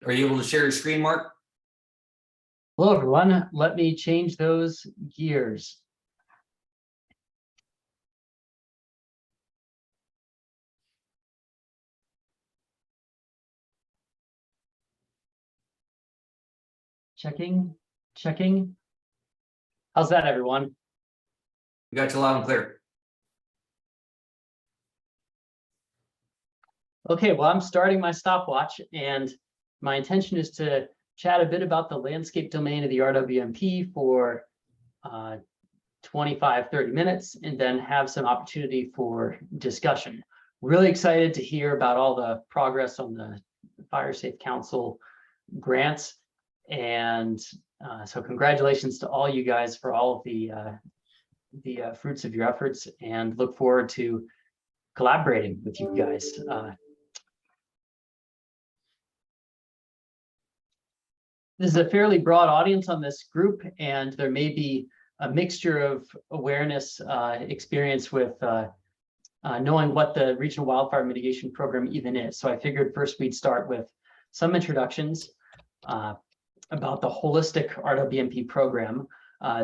Are you able to share your screen, Mark? Hello, everyone. Let me change those gears. Checking. How's that, everyone? We got you loud and clear. Okay, well, I'm starting my stopwatch, and my intention is to chat a bit about the landscape domain of the RWMP for 25, 30 minutes, and then have some opportunity for discussion. Really excited to hear about all the progress on the Fire Safe Council grants. And so congratulations to all you guys for all of the fruits of your efforts, and look forward to collaborating with you guys. This is a fairly broad audience on this group, and there may be a mixture of awareness, experience with knowing what the Regional Wildfire Mitigation Program even is. So I figured first we'd start with some introductions about the holistic RWMP program.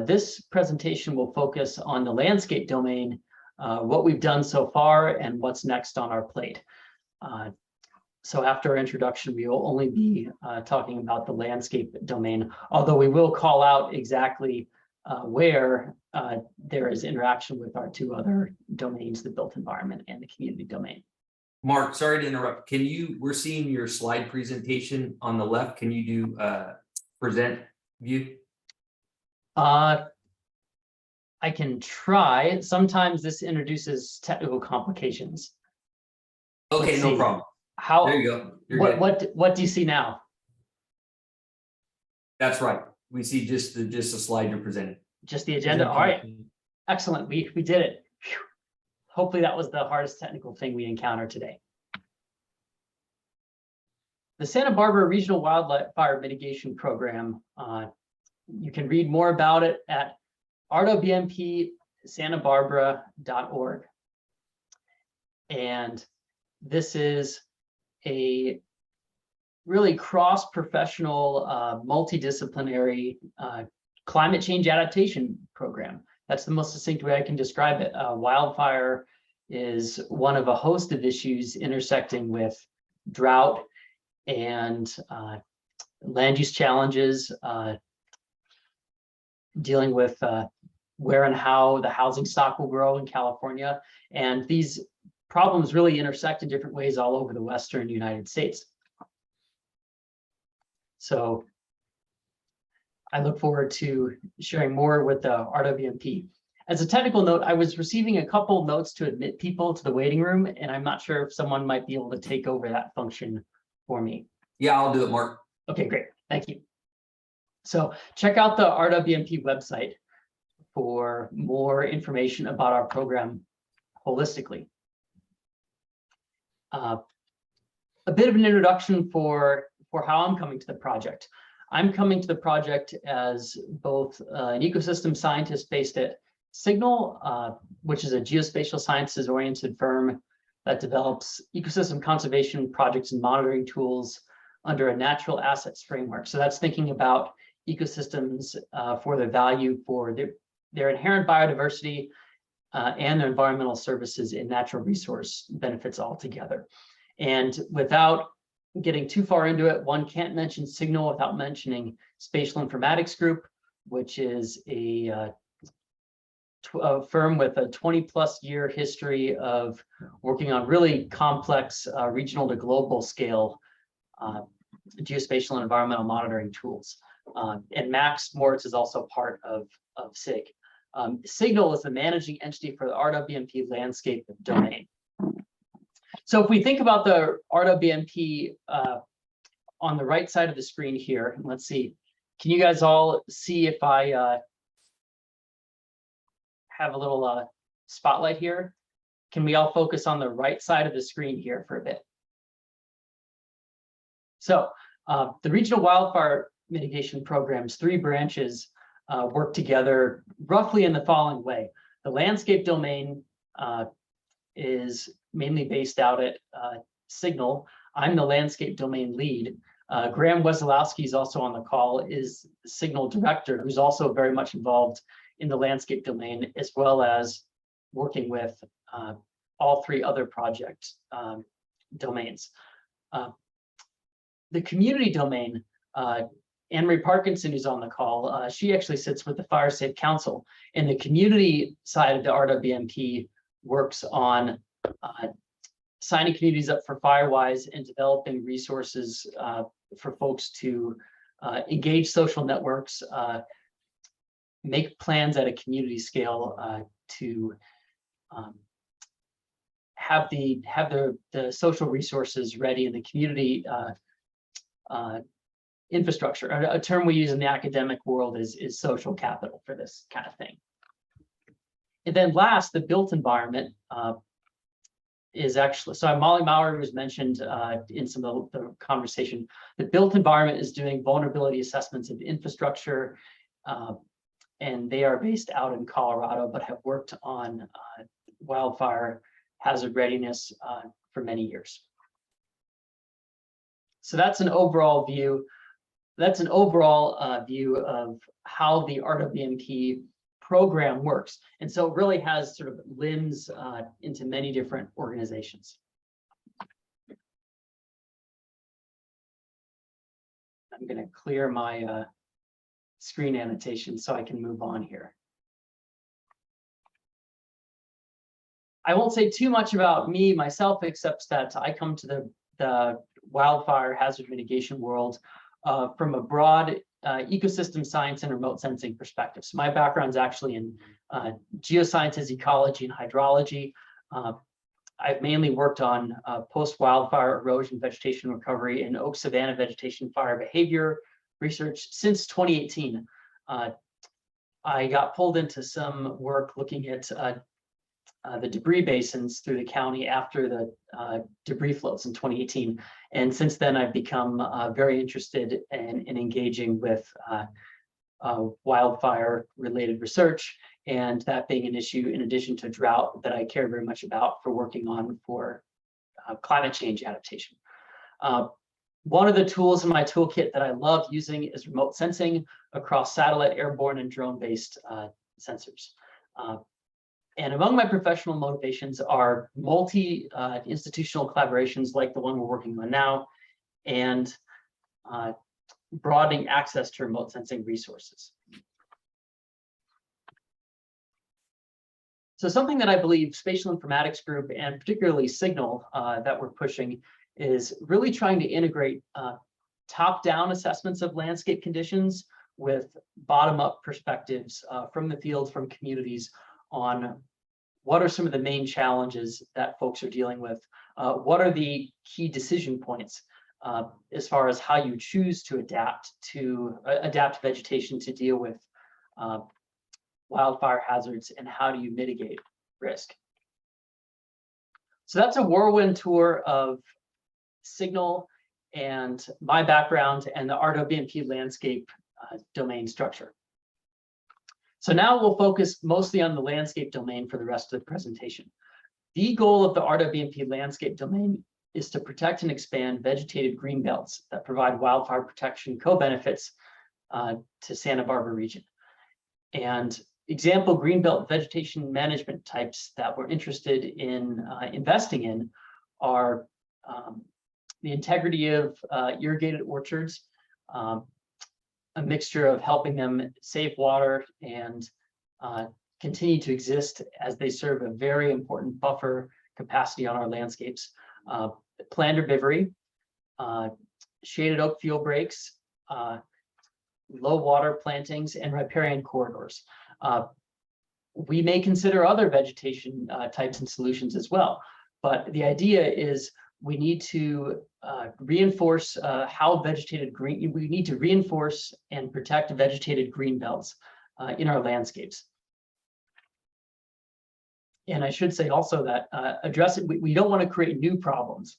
This presentation will focus on the landscape domain, what we've done so far, and what's next on our plate. So after our introduction, we will only be talking about the landscape domain, although we will call out exactly where there is interaction with our two other domains, the built environment and the community domain. Mark, sorry to interrupt. We're seeing your slide presentation on the left. Can you do present view? I can try. Sometimes this introduces technical complications. Okay, no problem. There you go. What do you see now? That's right. We see just the slide you're presenting. Just the agenda. All right. Excellent. We did it. Whew. Hopefully that was the hardest technical thing we encountered today. The Santa Barbara Regional Wildfire Mitigation Program. You can read more about it at rwmpsantabarbara.org. And this is a really cross-professional, multidisciplinary climate change adaptation program. That's the most succinct way I can describe it. Wildfire is one of a host of issues intersecting with drought and land use challenges, dealing with where and how the housing stock will grow in California. And these problems really intersect in different ways all over the Western United States. So I look forward to sharing more with the RWMP. As a technical note, I was receiving a couple notes to admit people to the waiting room, and I'm not sure if someone might be able to take over that function for me. Yeah, I'll do it, Mark. Okay, great. Thank you. So check out the RWMP website for more information about our program holistically. A bit of an introduction for how I'm coming to the project. I'm coming to the project as both an ecosystem scientist based at SIG-NAL, which is a geospatial sciences oriented firm that develops ecosystem conservation projects and monitoring tools under a natural assets framework. So that's thinking about ecosystems for their value for their inherent biodiversity and their environmental services and natural resource benefits altogether. And without getting too far into it, one can't mention SIG-NAL without mentioning Spatial Informatics Group, which is a firm with a 20+ year history of working on really complex regional to global scale geospatial and environmental monitoring tools. And Max Moritz is also part of SIG. SIG-NAL is the managing entity for the RWMP landscape domain. So if we think about the RWMP on the right side of the screen here, let's see, can you guys all see if I have a little spotlight here? Can we all focus on the right side of the screen here for a bit? So the Regional Wildfire Mitigation Program's 3 branches work together roughly in the following way. The landscape domain is mainly based out at SIG-NAL. I'm the landscape domain lead. Graham Wesolowski is also on the call, is the SIG-NAL director, who's also very much involved in the landscape domain, as well as working with all three other project domains. The community domain, Anne-Marie Parkinson, who's on the call, she actually sits with the Fire Safe Council, and the community side of the RWMP works on signing communities up for FireWise and developing resources for folks to engage social networks, make plans at a community scale to have the social resources ready in the community infrastructure. A term we use in the academic world is social capital for this kind of thing. And then last, the built environment is actually, so Molly Maurer was mentioned in some of the conversation. The built environment is doing vulnerability assessments of infrastructure, and they are based out in Colorado, but have worked on wildfire hazard readiness for many years. So that's an overall view. That's an overall view of how the RWMP program works. And so it really has sort of limbs into many different organizations. I'm going to clear my screen annotation so I can move on here. I won't say too much about me, myself, except that I come to the wildfire hazard mitigation world from a broad ecosystem science and remote sensing perspective. So my background is actually in geosciences, ecology, and hydrology. I've mainly worked on post-wildfire erosion, vegetation recovery, and oak savanna vegetation fire behavior research since 2018. I got pulled into some work looking at the debris basins through the county after the debris flows in 2018. And since then, I've become very interested in engaging with wildfire-related research, and that being an issue in addition to drought that I care very much about for working on for climate change adaptation. One of the tools in my toolkit that I love using is remote sensing across satellite, airborne, and drone-based sensors. And among my professional motivations are multi-institutional collaborations like the one we're working on now, and broadening access to remote sensing resources. So something that I believe Spatial Informatics Group, and particularly SIG-NAL that we're pushing, is really trying to integrate top-down assessments of landscape conditions with bottom-up perspectives from the field, from communities, on what are some of the main challenges that folks are dealing with, what are the key decision points as far as how you choose to adapt vegetation to deal with wildfire hazards, and how do you mitigate risk. So that's a whirlwind tour of SIG-NAL and my background and the RWMP landscape domain structure. So now we'll focus mostly on the landscape domain for the rest of the presentation. The goal of the RWMP landscape domain is to protect and expand vegetated green belts that provide wildfire protection co-benefits to Santa Barbara region. And example greenbelt vegetation management types that we're interested in investing in are the integrity of irrigated orchards, a mixture of helping them save water and continue to exist as they serve a very important buffer capacity on our landscapes. Planned herbivory, shaded oak fuel breaks, low water plantings, and riparian corridors. We may consider other vegetation types and solutions as well, but the idea is we need to reinforce we need to reinforce and protect vegetated green belts in our landscapes. And I should say also that we don't want to create new problems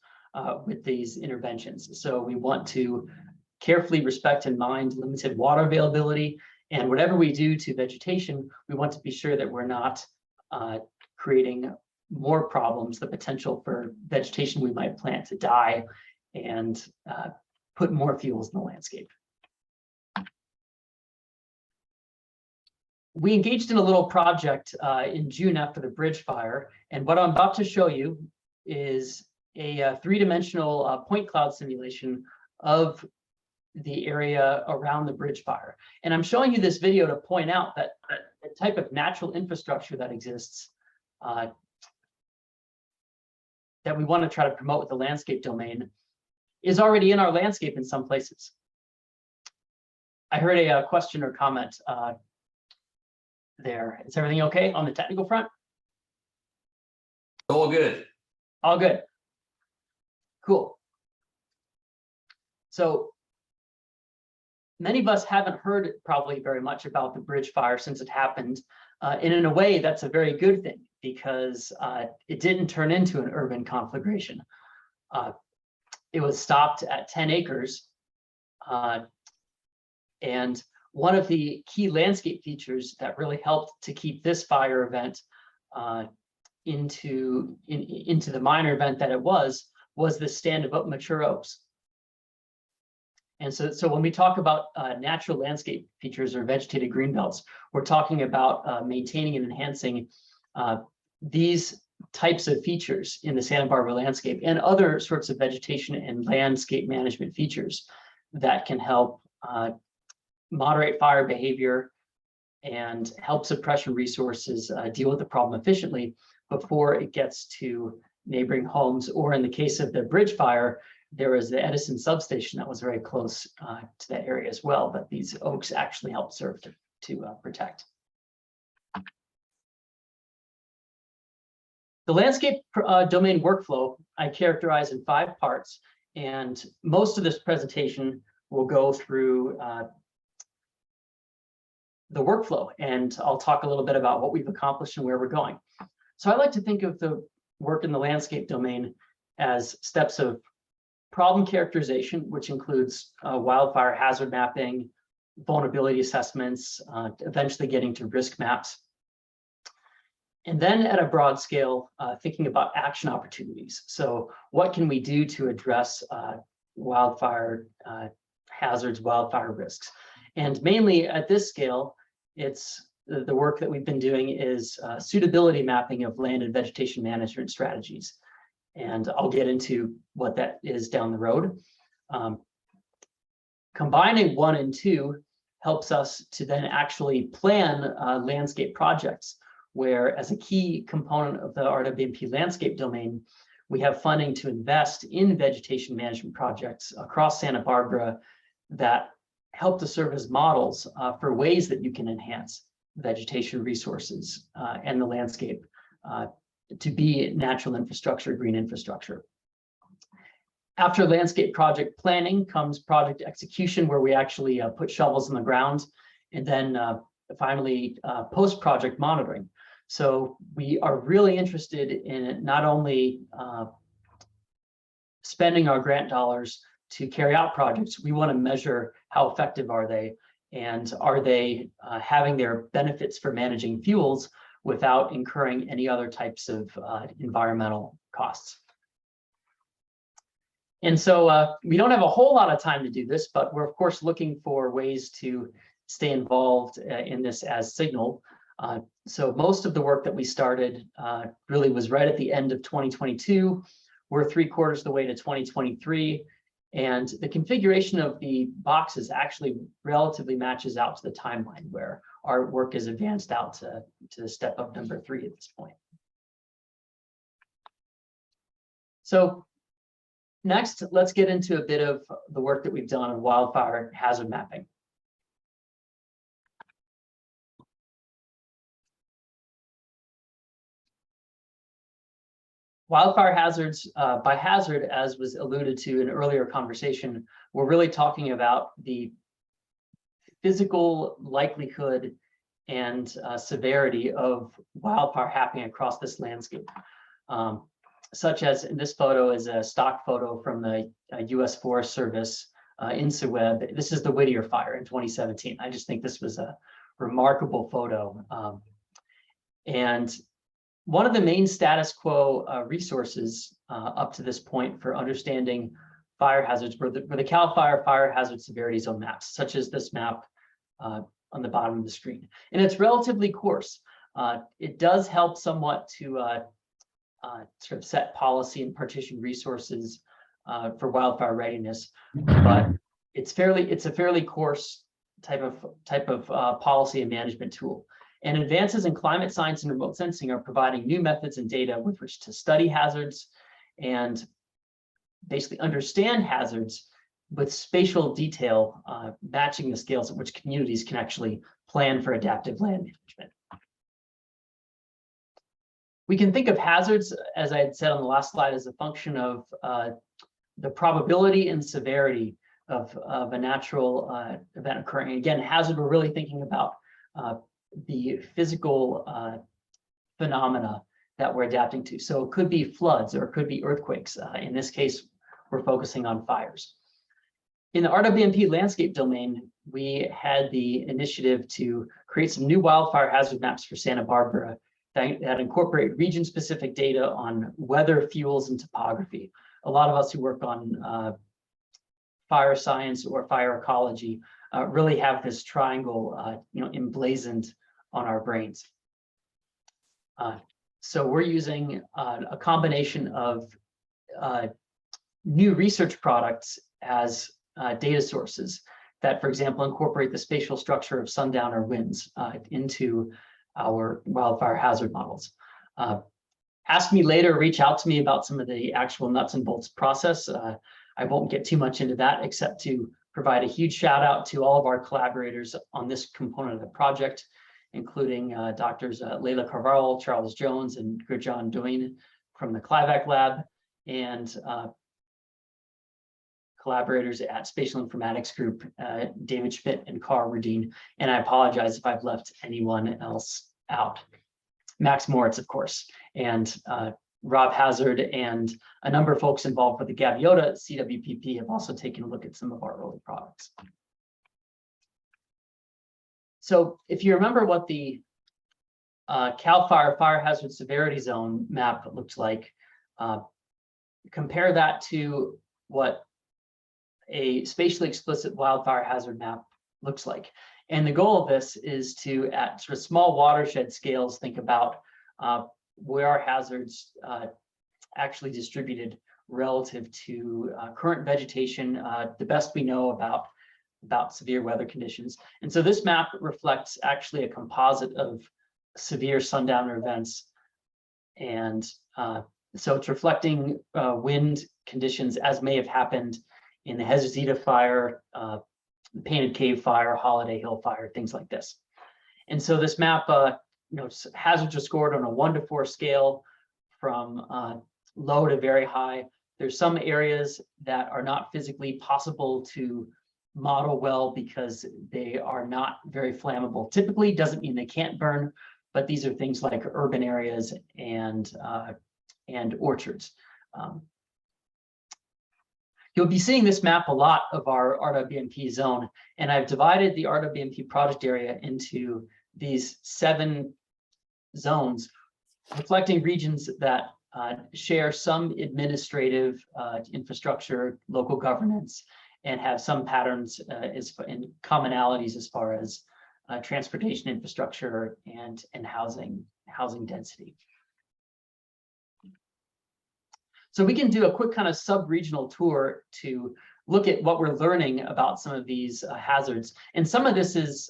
with these interventions. So we want to carefully respect and mind limited water availability, and whatever we do to vegetation, we want to be sure that we're not creating more problems, the potential for vegetation we might plant to die and put more fuels in the landscape. We engaged in a little project in June after the bridge fire, and what I'm about to show you is a three-dimensional point cloud simulation of the area around the bridge fire. And I'm showing you this video to point out that the type of natural infrastructure that exists that we want to try to promote with the landscape domain is already in our landscape in some places. I heard a question or comment there. Is everything okay on the technical front? All good. All good. Cool. So many of us haven't heard probably very much about the bridge fire since it happened. And in a way, that's a very good thing because it didn't turn into an urban conflagration. It was stopped at 10 acres. And one of the key landscape features that really helped to keep this fire event into the minor event that it was the stand of mature oaks. And so when we talk about natural landscape features or vegetated greenbelts, we're talking about maintaining and enhancing these types of features in the Santa Barbara landscape and other sorts of vegetation and landscape management features that can help moderate fire behavior and help suppression resources deal with the problem efficiently before it gets to neighboring homes, or in the case of the bridge fire, there was the Edison substation that was very close to that area as well, but these oaks actually helped serve to protect. The landscape domain workflow I characterize in 5 parts, and most of this presentation will go through the workflow, and I'll talk a little bit about what we've accomplished and where we're going. So I like to think of the work in the landscape domain as steps of problem characterization, which includes wildfire hazard mapping, vulnerability assessments, eventually getting to risk maps. And then at a broad scale, thinking about action opportunities. So what can we do to address wildfire hazards, wildfire risks? And mainly at this scale, it's the work that we've been doing is suitability mapping of land and vegetation management strategies. And I'll get into what that is down the road. Combining 1 and 2 helps us to then actually plan landscape projects, where as a key component of the RWMP landscape domain, we have funding to invest in vegetation management projects across Santa Barbara that help to serve as models for ways that you can enhance vegetation resources and the landscape to be natural infrastructure, green infrastructure. After landscape project planning comes project execution, where we actually put shovels in the ground, and then finally post-project monitoring. So we are really interested in not only spending our grant dollars to carry out projects, we want to measure how effective are they, and are they having their benefits for managing fuels without incurring any other types of environmental costs. And so we don't have a whole lot of time to do this, but we're of course looking for ways to stay involved in this as SIG-NAL. So most of the work that we started really was right at the end of 2022. We're 3/4 of the way to 2023. And the configuration of the boxes actually relatively matches out to the timeline where our work is advanced out to the step of number 3 at this point. So next, let's get into a bit of the work that we've done on wildfire hazard mapping. Wildfire hazards, by hazard, as was alluded to in earlier conversation, we're really talking about the physical likelihood and severity of wildfire happening across this landscape. Such as in this photo is a stock photo from the US Forest Service in Seweb. This is the Whittier fire in 2017. I just think this was a remarkable photo. And one of the main status quo resources up to this point for understanding fire hazards were the CAL FIRE fire hazard severity zone maps, such as this map on the bottom of the screen. And it's relatively coarse. It does help somewhat to sort of set policy and partition resources for wildfire readiness, but it's a fairly coarse type of policy and management tool. And advances in climate science and remote sensing are providing new methods and data with which to study hazards and basically understand hazards with spatial detail, matching the scales at which communities can actually plan for adaptive land management. We can think of hazards, as I had said on the last slide, as a function of the probability and severity of a natural event occurring. Again, hazard, we're really thinking about the physical phenomena that we're adapting to. So it could be floods or it could be earthquakes. In this case, we're focusing on fires. In the RWMP landscape domain, we had the initiative to create some new wildfire hazard maps for Santa Barbara that incorporate region-specific data on weather, fuels, and topography. A lot of us who work on fire science or fire ecology really have this triangle, emblazoned on our brains. So we're using a combination of new research products as data sources that, for example, incorporate the spatial structure of sundowner winds into our wildfire hazard models. Ask me later, reach out to me about some of the actual nuts and bolts process. I won't get too much into that, except to provide a huge shout out to all of our collaborators on this component of the project, including Doctors Leila Carvalho, Charles Jones, and Gurjan Doyne from the CLIVAC lab, and collaborators at Spatial Informatics Group, David Schmidt and Carl Rudin. And I apologize if I've left anyone else out. Max Moritz, of course, and Rob Hazard, and a number of folks involved with the Gaviota CWPP have also taken a look at some of our early products. So if you remember what the CAL FIRE fire hazard severity zone map looks like, compare that to what a spatially explicit wildfire hazard map looks like. And the goal of this is to, at sort of small watershed scales, think about where are hazards actually distributed relative to current vegetation, the best we know about severe weather conditions. And so this map reflects actually a composite of severe sundowner events. And so it's reflecting wind conditions as may have happened in the Hezbollah fire, the Painted Cave fire, Holiday Hill fire, things like this. And so this map, hazards are scored on a 1 to 4 scale from low to very high. There's some areas that are not physically possible to model well because they are not very flammable. Typically, doesn't mean they can't burn, but these are things like urban areas and orchards. You'll be seeing this map a lot of our RWMP zone, and I've divided the RWMP project area into these 7 zones, reflecting regions that share some administrative infrastructure, local governance, and have some patterns and commonalities as far as transportation infrastructure and housing density. So we can do a quick kind of sub-regional tour to look at what we're learning about some of these hazards. And some of this is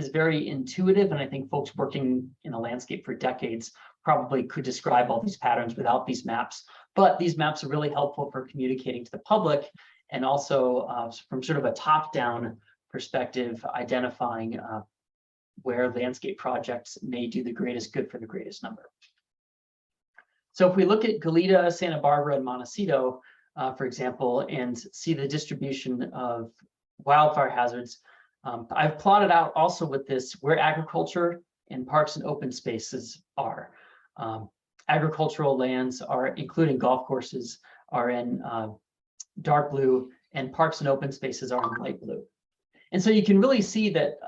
very intuitive, and I think folks working in the landscape for decades probably could describe all these patterns without these maps. But these maps are really helpful for communicating to the public, and also from sort of a top-down perspective, identifying where landscape projects may do the greatest good for the greatest number. So if we look at Goleta, Santa Barbara, and Montecito, for example, and see the distribution of wildfire hazards, I've plotted out also with this where agriculture and parks and open spaces are. Agricultural lands are, including golf courses, are in dark blue, and parks and open spaces are in light blue. And so you can really see that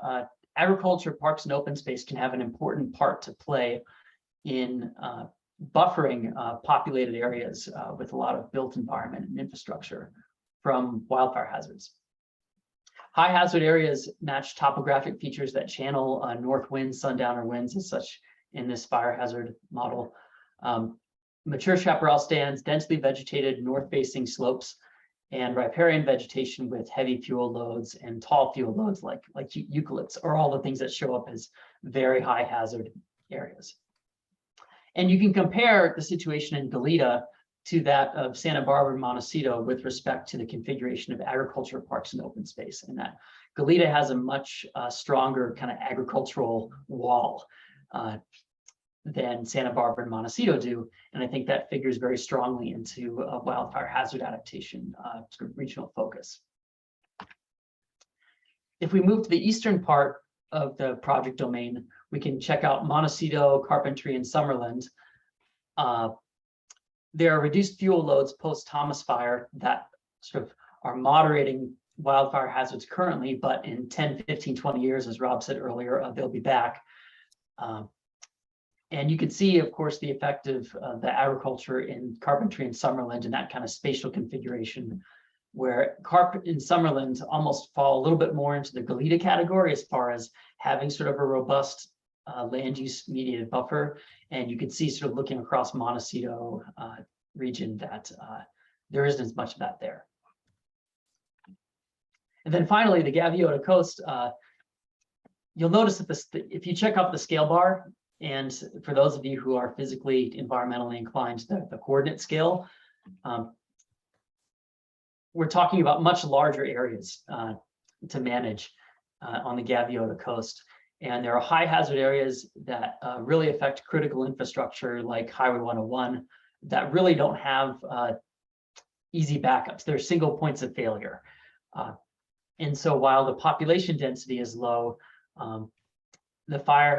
agriculture, parks, and open space can have an important part to play in buffering populated areas with a lot of built environment and infrastructure. from wildfire hazards. High hazard areas match topographic features that channel north winds, sundowner winds as such in this fire hazard model. Mature chaparral stands, densely vegetated north-facing slopes, and riparian vegetation with heavy fuel loads and tall fuel loads like eucalypts are all the things that show up as very high hazard areas. And you can compare the situation in Goleta to that of Santa Barbara and Montecito with respect to the configuration of agricultural parks and open space, and that Goleta has a much stronger kind of agricultural wall than Santa Barbara and Montecito do. And I think that figures very strongly into wildfire hazard adaptation sort of regional focus. If we move to the eastern part of the project domain, we can check out Montecito, Carpentry, and Summerland. There are reduced fuel loads post-Thomas fire that sort of are moderating wildfire hazards currently, but in 10, 15, 20 years, as Rob said earlier, they'll be back. And you can see, of course, the effect of the agriculture in Carpentry and Summerland and that kind of spatial configuration, where Carp in Summerland almost fall a little bit more into the Goleta category as far as having sort of a robust land use mediated buffer. And you can see sort of looking across Montecito region that there isn't as much of that there. And then finally, the Gaviota Coast, you'll notice that if you check out the scale bar, and for those of you who are physically, environmentally inclined, the coordinate scale, we're talking about much larger areas to manage on the Gaviota Coast. And there are high hazard areas that really affect critical infrastructure like Highway 101 that really don't have easy backups. They're single points of failure. And so while the population density is low, the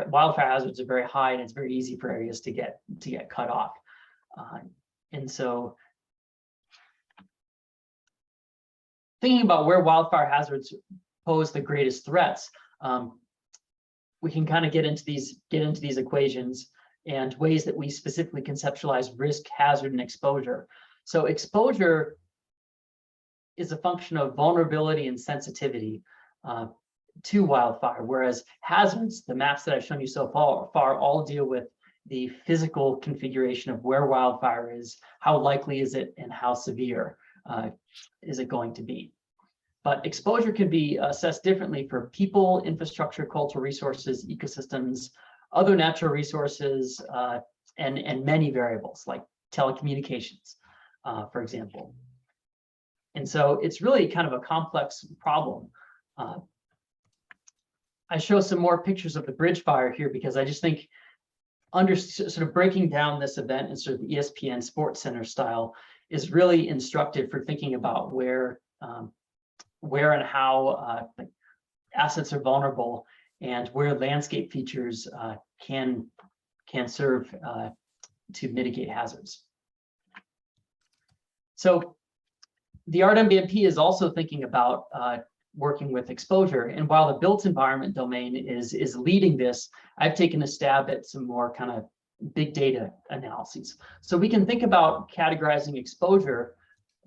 wildfire hazards are very high, and it's very easy for areas to get cut off. And so thinking about where wildfire hazards pose the greatest threats, we can kind of get into these equations and ways that we specifically conceptualize risk, hazard, and exposure. So exposure is a function of vulnerability and sensitivity to wildfire, whereas hazards, the maps that I've shown you so far all deal with the physical configuration of where wildfire is, how likely is it, and how severe is it going to be. But exposure can be assessed differently for people, infrastructure, cultural resources, ecosystems, other natural resources, and many variables like telecommunications, for example. And so it's really kind of a complex problem. I show some more pictures of the bridge fire here because I just think sort of breaking down this event in sort of ESPN Sports Center style is really instructive for thinking about where and how assets are vulnerable and where landscape features can serve to mitigate hazards. So the RWMP is also thinking about working with exposure. And while the built environment domain is leading this, I've taken a stab at some more kind of big data analyses. So we can think about categorizing exposure,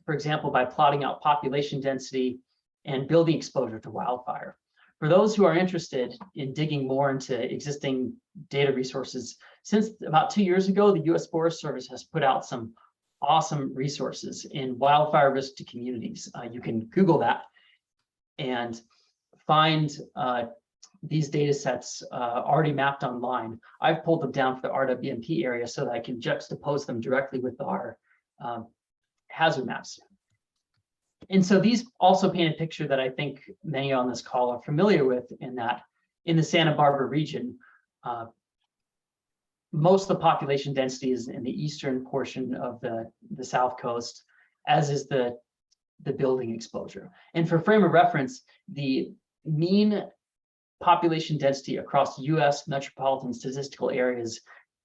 for example, by plotting out population density and building exposure to wildfire. For those who are interested in digging more into existing data resources, since about 2 years ago, the U.S. Forest Service has put out some awesome resources in wildfire risk to communities. You can Google that and find these data sets already mapped online. I've pulled them down for the RWMP area so that I can juxtapose them directly with our hazard maps. And so these also paint a picture that I think many on this call are familiar with, in that in the Santa Barbara region, most of the population density is in the eastern portion of the South Coast, as is the building exposure. And for frame of reference, the mean population density across U.S. metropolitan statistical areas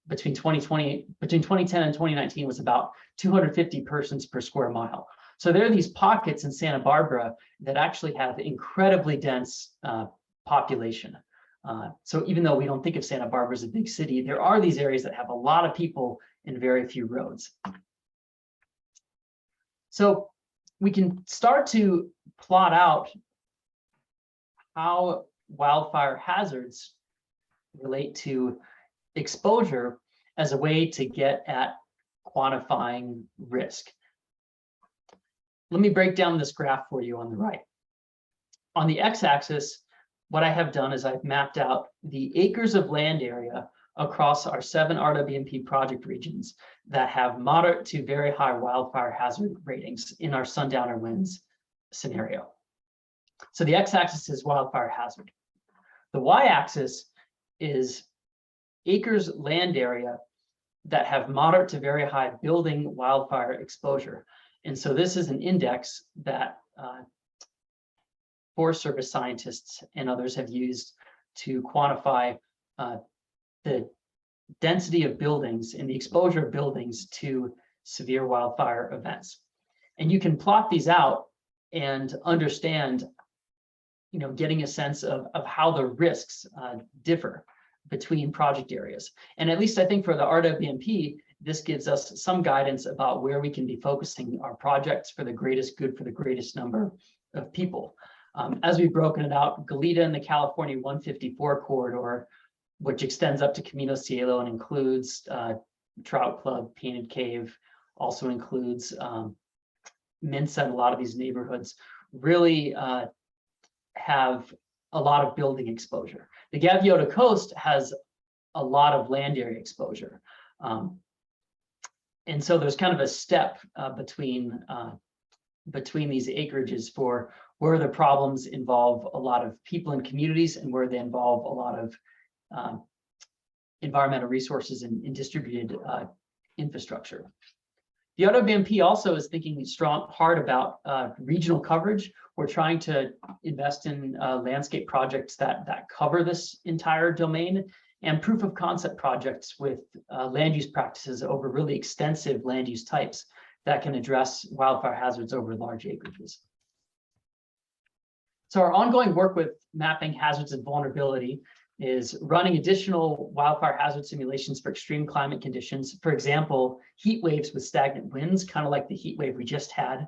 between 2010 and 2019 was about 250 persons per square mile. So there are these pockets in Santa Barbara that actually have incredibly dense population. So even though we don't think of Santa Barbara as a big city, there are these areas that have a lot of people and very few roads. So we can start to plot out how wildfire hazards relate to exposure as a way to get at quantifying risk. Let me break down this graph for you on the right. On the x-axis, what I have done is I've mapped out the acres of land area across our 7 RWMP project regions that have moderate to very high wildfire hazard ratings in our sundowner winds scenario. So the x-axis is wildfire hazard. The y-axis is acres land area that have moderate to very high building wildfire exposure. And so this is an index that Forest Service scientists and others have used to quantify the density of buildings and the exposure of buildings to severe wildfire events. And you can plot these out and understand, getting a sense of how the risks differ between project areas. And at least I think for the RWMP, this gives us some guidance about where we can be focusing our projects for the greatest good for the greatest number of people. As we've broken it out, Goleta in the California 154 corridor, which extends up to Camino Cielo and includes Trout Club, Painted Cave, also includes Minsa, and a lot of these neighborhoods really have a lot of building exposure. The Gaviota Coast has a lot of land area exposure. And so there's kind of a step between these acreages for where the problems involve a lot of people and communities and where they involve a lot of environmental resources and distributed infrastructure. The RWMP also is thinking hard about regional coverage. We're trying to invest in landscape projects that cover this entire domain, and proof of concept projects with land use practices over really extensive land use types that can address wildfire hazards over large acreages. So our ongoing work with mapping hazards and vulnerability is running additional wildfire hazard simulations for extreme climate conditions. For example, heat waves with stagnant winds, kind of like the heat wave we just had.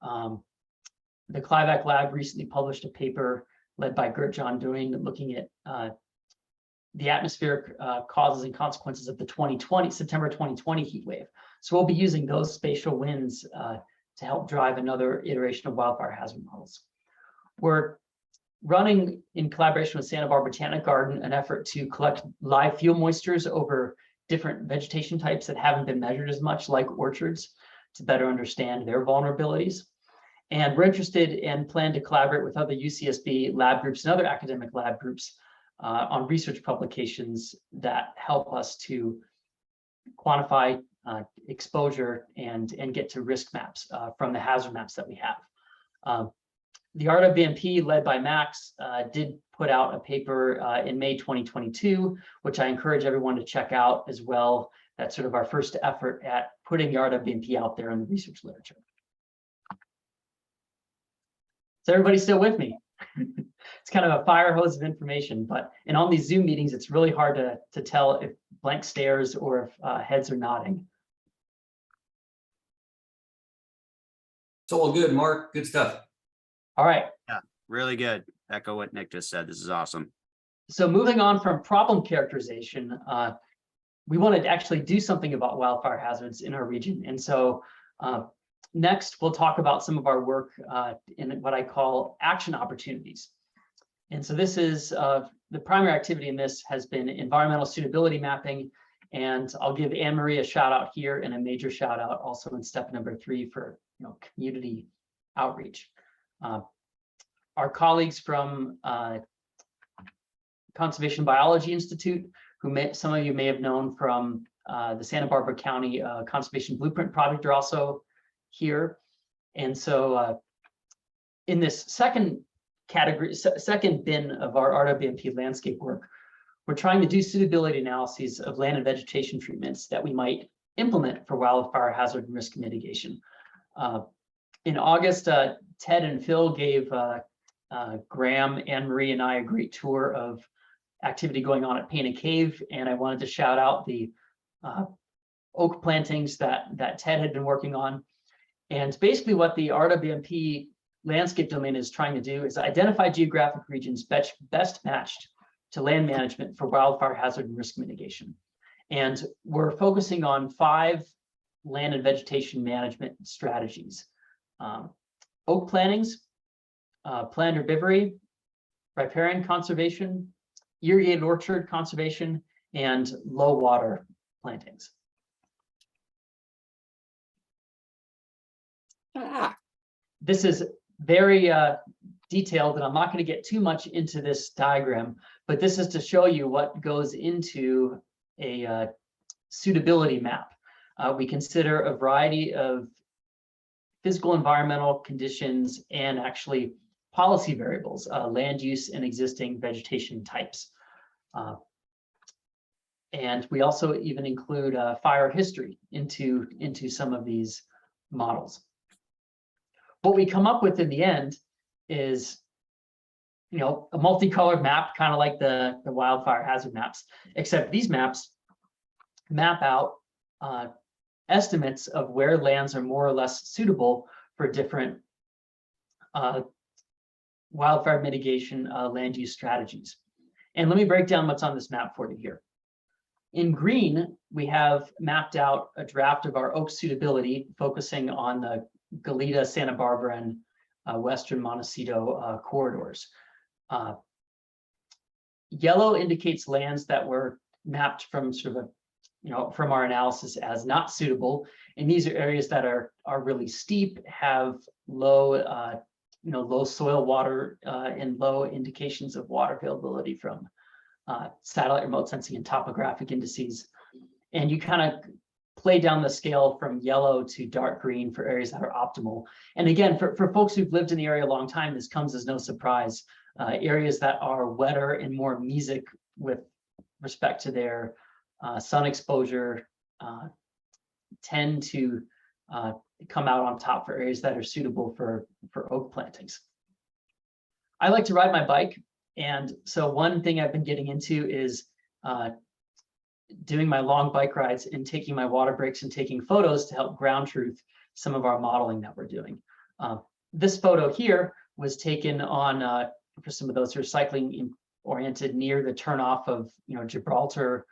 The Clivac lab recently published a paper led by Gert John Doing looking at the atmospheric causes and consequences of the September 2020 heat wave. So we'll be using those spatial winds to help drive another iteration of wildfire hazard models. We're running in collaboration with Santa Barbara Botanic Garden an effort to collect live fuel moistures over different vegetation types that haven't been measured as much, like orchards, to better understand their vulnerabilities. And we're interested and plan to collaborate with other UCSB lab groups and other academic lab groups on research publications that help us to quantify exposure and get to risk maps from the hazard maps that we have. The RWMP, led by Max, did put out a paper in May 2022, which I encourage everyone to check out as well. That's sort of our first effort at putting the RWMP out there in the research literature. Is everybody still with me? It's kind of a fire hose of information, but in all these Zoom meetings, it's really hard to tell if blank stares or if heads are nodding. It's all good, Mark. Good stuff. All right. Yeah, really good. Echo what Nick just said. This is awesome. So moving on from problem characterization, we want to actually do something about wildfire hazards in our region. And so next, we'll talk about some of our work in what I call action opportunities. And so this is the primary activity in this has been environmental suitability mapping. And I'll give Anne Marie a shout out here and a major shout out also in step number 3 for community outreach. Our colleagues from Conservation Biology Institute, who some of you may have known from the Santa Barbara County Conservation Blueprint Project, are also here. And so in this second category, second bin of our RWMP landscape work, we're trying to do suitability analyses of land and vegetation treatments that we might implement for wildfire hazard and risk mitigation. In August, Ted and Phil gave Graham, Anne Marie, and I a great tour of activity going on at Painted Cave, and I wanted to shout out the oak plantings that Ted had been working on. And basically what the RWMP landscape domain is trying to do is identify geographic regions best matched to land management for wildfire hazard and risk mitigation. And we're focusing on 5 land and vegetation management strategies. Oak plantings, planned herbivory, riparian conservation, irrigated orchard conservation, and low water plantings. This is very detailed, and I'm not going to get too much into this diagram, but this is to show you what goes into a suitability map. We consider a variety of physical environmental conditions and actually policy variables, land use and existing vegetation types. And we also even include fire history into some of these models. What we come up with in the end is, a multicolored map, kind of like the wildfire hazard maps, except these maps map out estimates of where lands are more or less suitable for different wildfire mitigation land use strategies. And let me break down what's on this map for you here. In green, we have mapped out a draft of our oak suitability, focusing on the Goleta, Santa Barbara, and Western Montecito corridors. Yellow indicates lands that were mapped from sort of from our analysis as not suitable. And these are areas that are really steep, have low, low soil water and low indications of water availability from satellite remote sensing and topographic indices. And you kind of play down the scale from yellow to dark green for areas that are optimal. And again, for folks who've lived in the area a long time, this comes as no surprise. Areas that are wetter and more mesic with respect to their sun exposure tend to come out on top for areas that are suitable for oak plantings. I like to ride my bike. And so one thing I've been getting into is doing my long bike rides and taking my water breaks and taking photos to help ground truth some of our modeling that we're doing. This photo here was taken on for some of those who are cycling oriented near the turnoff of Gibraltar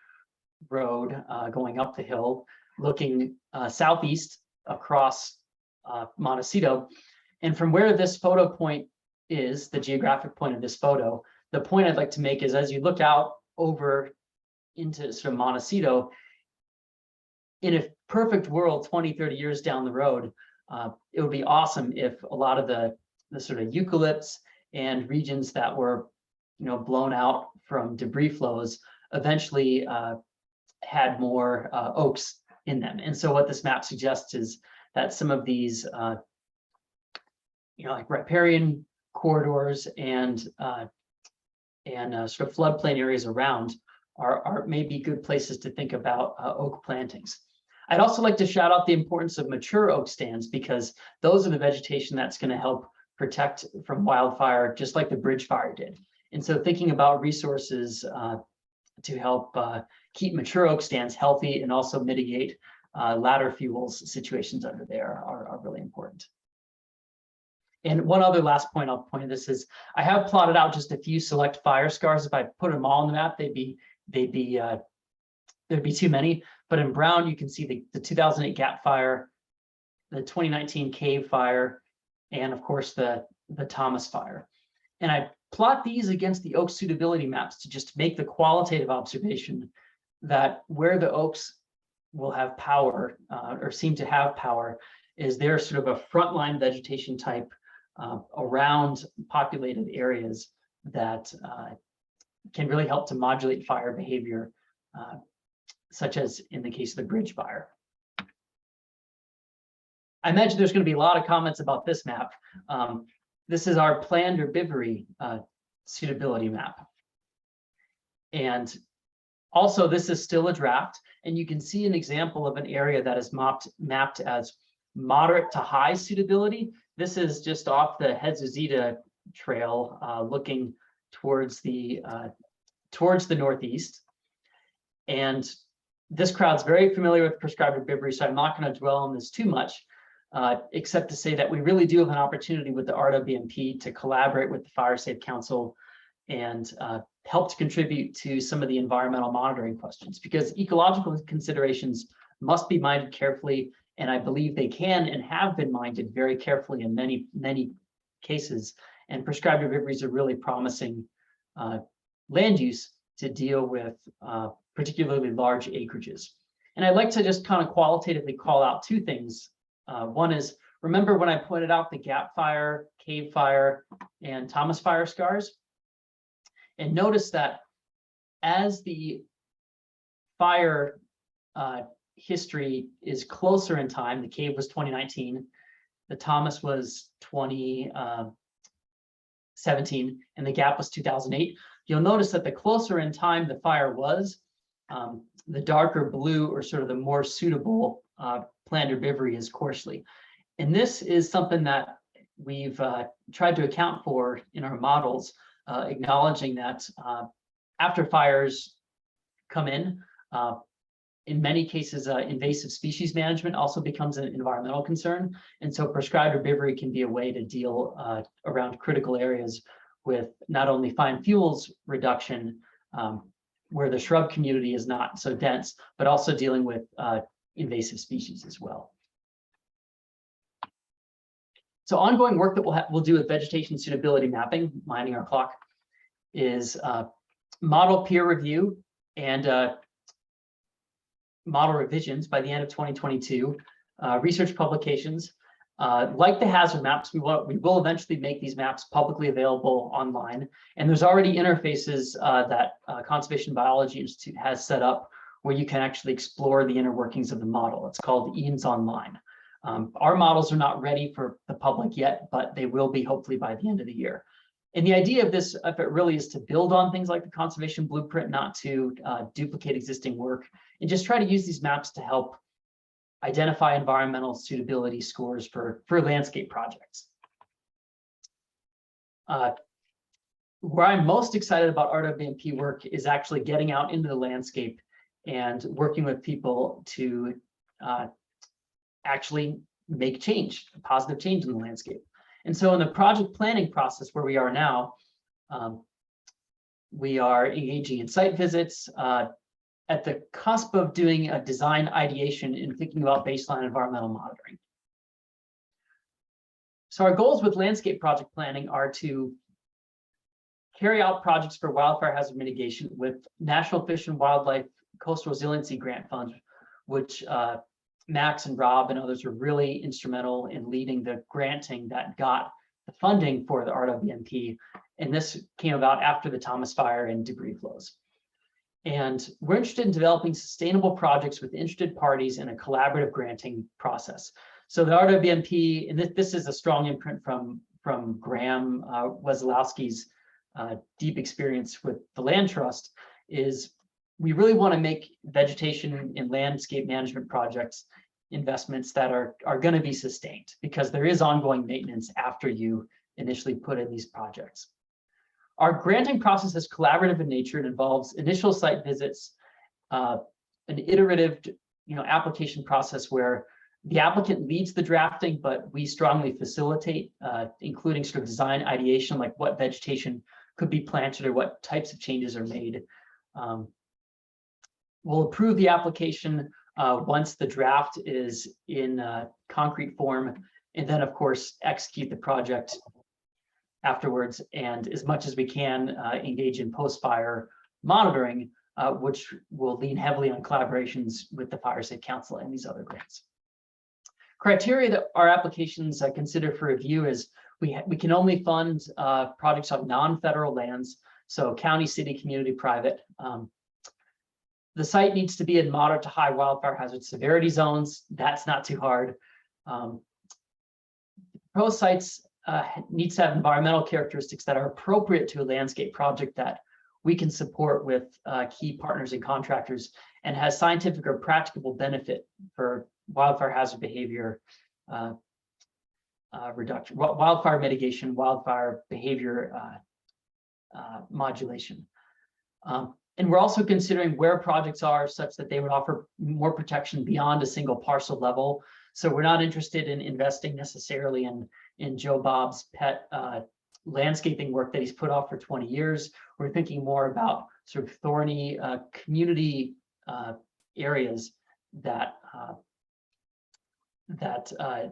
Road going up the hill, looking southeast across Montecito. And from where this photo point is, the geographic point of this photo, the point I'd like to make is as you look out over into sort of Montecito, in a perfect world 20, 30 years down the road, it would be awesome if a lot of the sort of eucalypts and regions that were blown out from debris flows eventually had more oaks in them. And so what this map suggests is that some of these like riparian corridors and sort of floodplain areas around are maybe good places to think about oak plantings. I'd also like to shout out the importance of mature oak stands, because those are the vegetation that's going to help protect from wildfire, just like the bridge fire did. And so thinking about resources to help keep mature oak stands healthy and also mitigate ladder fuels situations under there are really important. And one other last point I'll point to this is I have plotted out just a few select fire scars. If I put them all on the map, there'd be too many. But in brown, you can see the 2008 Gap Fire, the 2019 Cave Fire, and of course the Thomas Fire. And I plot these against the oak suitability maps to just make the qualitative observation that where the oaks will have power or seem to have power is they're sort of a frontline vegetation type around populated areas that can really help to modulate fire behavior, such as in the case of the bridge fire. I imagine there's going to be a lot of comments about this map. This is our planned herbivory suitability map. And also, this is still a draft, and you can see an example of an area that is mapped as moderate to high suitability. This is just off the Hedzuzita Trail, looking towards the northeast. And this crowd's very familiar with prescribed herbivory, so I'm not going to dwell on this too much. except to say that we really do have an opportunity with the RWMP to collaborate with the Fire Safe Council and help to contribute to some of the environmental monitoring questions, because ecological considerations must be minded carefully, and I believe they can and have been minded very carefully in many, many cases. And prescribed herbivories are really promising land use to deal with particularly large acreages. And I'd like to just kind of qualitatively call out two things. One is, remember when I pointed out the Gap Fire, Cave Fire, and Thomas Fire scars? And notice that as the fire history is closer in time, the Cave was 2019, the Thomas was 2017, and the Gap was 2008. You'll notice that the closer in time the fire was, the darker blue, or sort of the more suitable planned herbivory is coarsely. And this is something that we've tried to account for in our models, acknowledging that after fires come in many cases, invasive species management also becomes an environmental concern. And so prescribed herbivory can be a way to deal around critical areas with not only fine fuels reduction, where the shrub community is not so dense, but also dealing with invasive species as well. So ongoing work that we'll do with vegetation suitability mapping, minding our clock, is model peer review and model revisions by the end of 2022, research publications. Like the hazard maps, we will eventually make these maps publicly available online. And there's already interfaces that Conservation Biology Institute has set up where you can actually explore the inner workings of the model. It's called EANS Online. Our models are not ready for the public yet, but they will be hopefully by the end of the year. And the idea of this effort really is to build on things like the conservation blueprint, not to duplicate existing work, and just try to use these maps to help identify environmental suitability scores for landscape projects. Where I'm most excited about RWMP work is actually getting out into the landscape and working with people to actually make change, positive change in the landscape. And so in the project planning process where we are now, we are engaging in site visits, at the cusp of doing a design ideation and thinking about baseline environmental monitoring. So our goals with landscape project planning are to carry out projects for wildfire hazard mitigation with National Fish and Wildlife Coastal Resiliency Grant Fund, which Max and Rob and others were really instrumental in leading the granting that got the funding for the RWMP. And this came about after the Thomas Fire and debris flows. And we're interested in developing sustainable projects with interested parties in a collaborative granting process. So the RWMP, and this is a strong imprint from Graham Wesolowski's deep experience with the Land Trust, is we really want to make vegetation and landscape management projects investments that are going to be sustained, because there is ongoing maintenance after you initially put in these projects. Our granting process is collaborative in nature. It involves initial site visits, an iterative application process where the applicant leads the drafting, but we strongly facilitate, including sort of design ideation, like what vegetation could be planted or what types of changes are made. We'll approve the application once the draft is in concrete form, and then of course execute the project afterwards, and as much as we can engage in post-fire monitoring, which will lean heavily on collaborations with the Fire Safe Council and these other grants. Criteria that our applications consider for review is we can only fund projects on non-federal lands, so county, city, community, private. The site needs to be in moderate to high wildfire hazard severity zones. That's not too hard. Proposed sites needs to have environmental characteristics that are appropriate to a landscape project that we can support with key partners and contractors, and has scientific or practicable benefit for wildfire hazard behavior reduction, wildfire mitigation, wildfire behavior modulation. And we're also considering where projects are such that they would offer more protection beyond a single parcel level. So we're not interested in investing necessarily in Joe Bob's pet landscaping work that he's put off for 20 years. We're thinking more about sort of thorny community areas that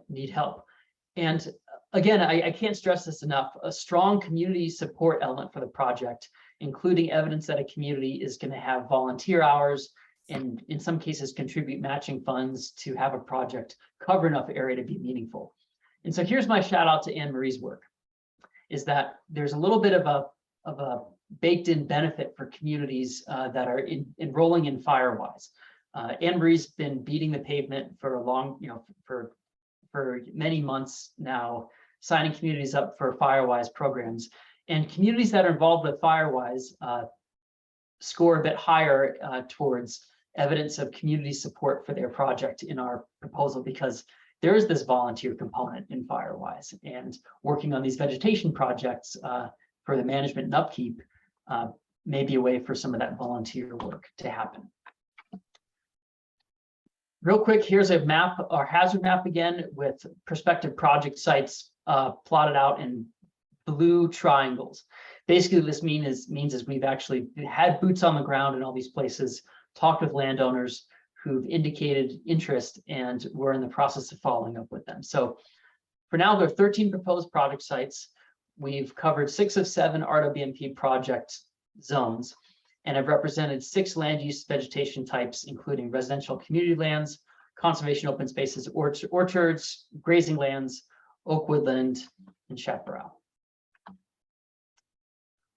need help. And again, I can't stress this enough, a strong community support element for the project, including evidence that a community is going to have volunteer hours and in some cases contribute matching funds to have a project cover enough area to be meaningful. And so here's my shout out to Anne Marie's work, is that there's a little bit of a baked in benefit for communities that are enrolling in Firewise. Anne Marie's been beating the pavement for a long, for many months now, signing communities up for Firewise programs. And communities that are involved with Firewise score a bit higher towards evidence of community support for their project in our proposal, because there is this volunteer component in Firewise, and working on these vegetation projects for the management and upkeep may be a way for some of that volunteer work to happen. Real quick, here's a map, our hazard map again, with prospective project sites plotted out in blue triangles. Basically, this means we've actually had boots on the ground in all these places, talked with landowners who've indicated interest, and we're in the process of following up with them. So for now, there are 13 proposed project sites. We've covered 6 of 7 RWMP project zones, and have represented 6 land use vegetation types, including residential community lands, conservation open spaces, orchards, grazing lands, oak woodland, and chaparral.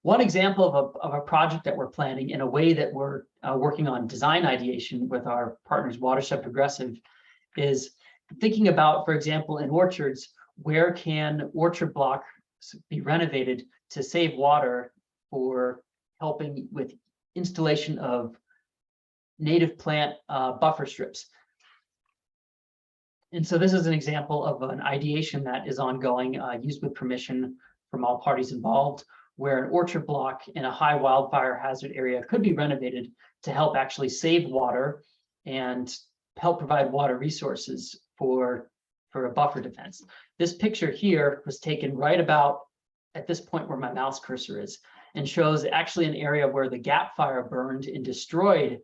One example of a project that we're planning in a way that we're working on design ideation with our partners, Watershed Progressive, is thinking about, for example, in orchards, where can orchard blocks be renovated to save water for helping with installation of native plant buffer strips. And so this is an example of an ideation that is ongoing, used with permission from all parties involved, where an orchard block in a high wildfire hazard area could be renovated to help actually save water and help provide water resources for a buffer defense. This picture here was taken right about at this point where my mouse cursor is, and shows actually an area where the gap fire burned and destroyed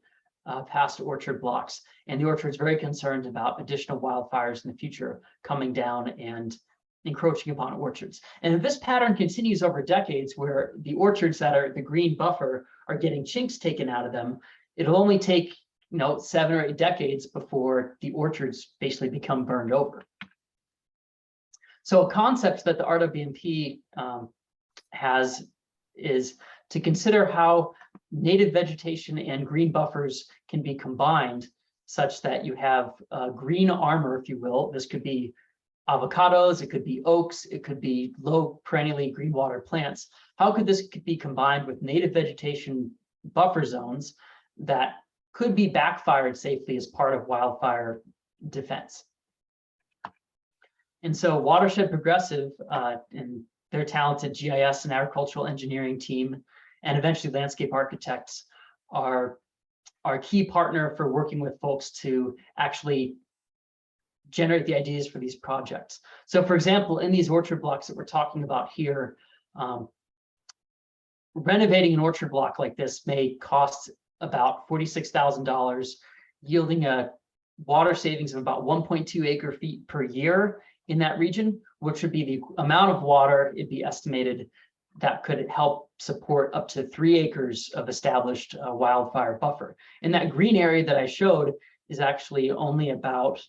past orchard blocks. And the orchard's very concerned about additional wildfires in the future coming down and encroaching upon orchards. And if this pattern continues over decades, where the orchards that are the green buffer are getting chinks taken out of them, it'll only take 7 or 8 decades before the orchards basically become burned over. So a concept that the RWMP has is to consider how native vegetation and green buffers can be combined such that you have green armor, if you will. This could be avocados, it could be oaks, it could be low perennially green water plants. How could this be combined with native vegetation buffer zones that could be backfired safely as part of wildfire defense? And so Watershed Progressive and their talented GIS and agricultural engineering team, and eventually landscape architects, are our key partner for working with folks to actually generate the ideas for these projects. So for example, in these orchard blocks that we're talking about here, renovating an orchard block like this may cost about $46,000, yielding a water savings of about 1.2 acre feet per year in that region, which would be the amount of water it'd be estimated that could help support up to 3 acres of established wildfire buffer. And that green area that I showed is actually only about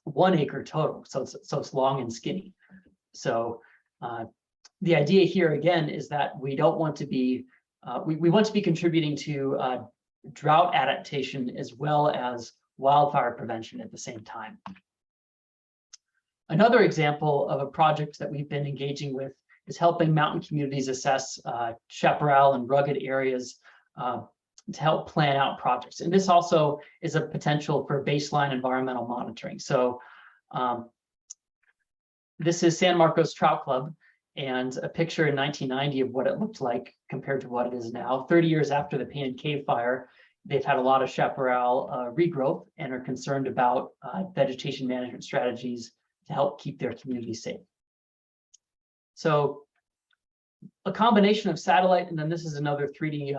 1 acre total, so it's long and skinny. So the idea here again is that we don't want to be we want to be contributing to drought adaptation as well as wildfire prevention at the same time. Another example of a project that we've been engaging with is helping mountain communities assess chaparral and rugged areas to help plan out projects. And this also is a potential for baseline environmental monitoring. So this is San Marcos Trout Club, and a picture in 1990 of what it looked like compared to what it is now. 30 years after the Pan Cave fire, they've had a lot of chaparral regrowth and are concerned about vegetation management strategies to help keep their community safe. So a combination of satellite, and then this is another 3D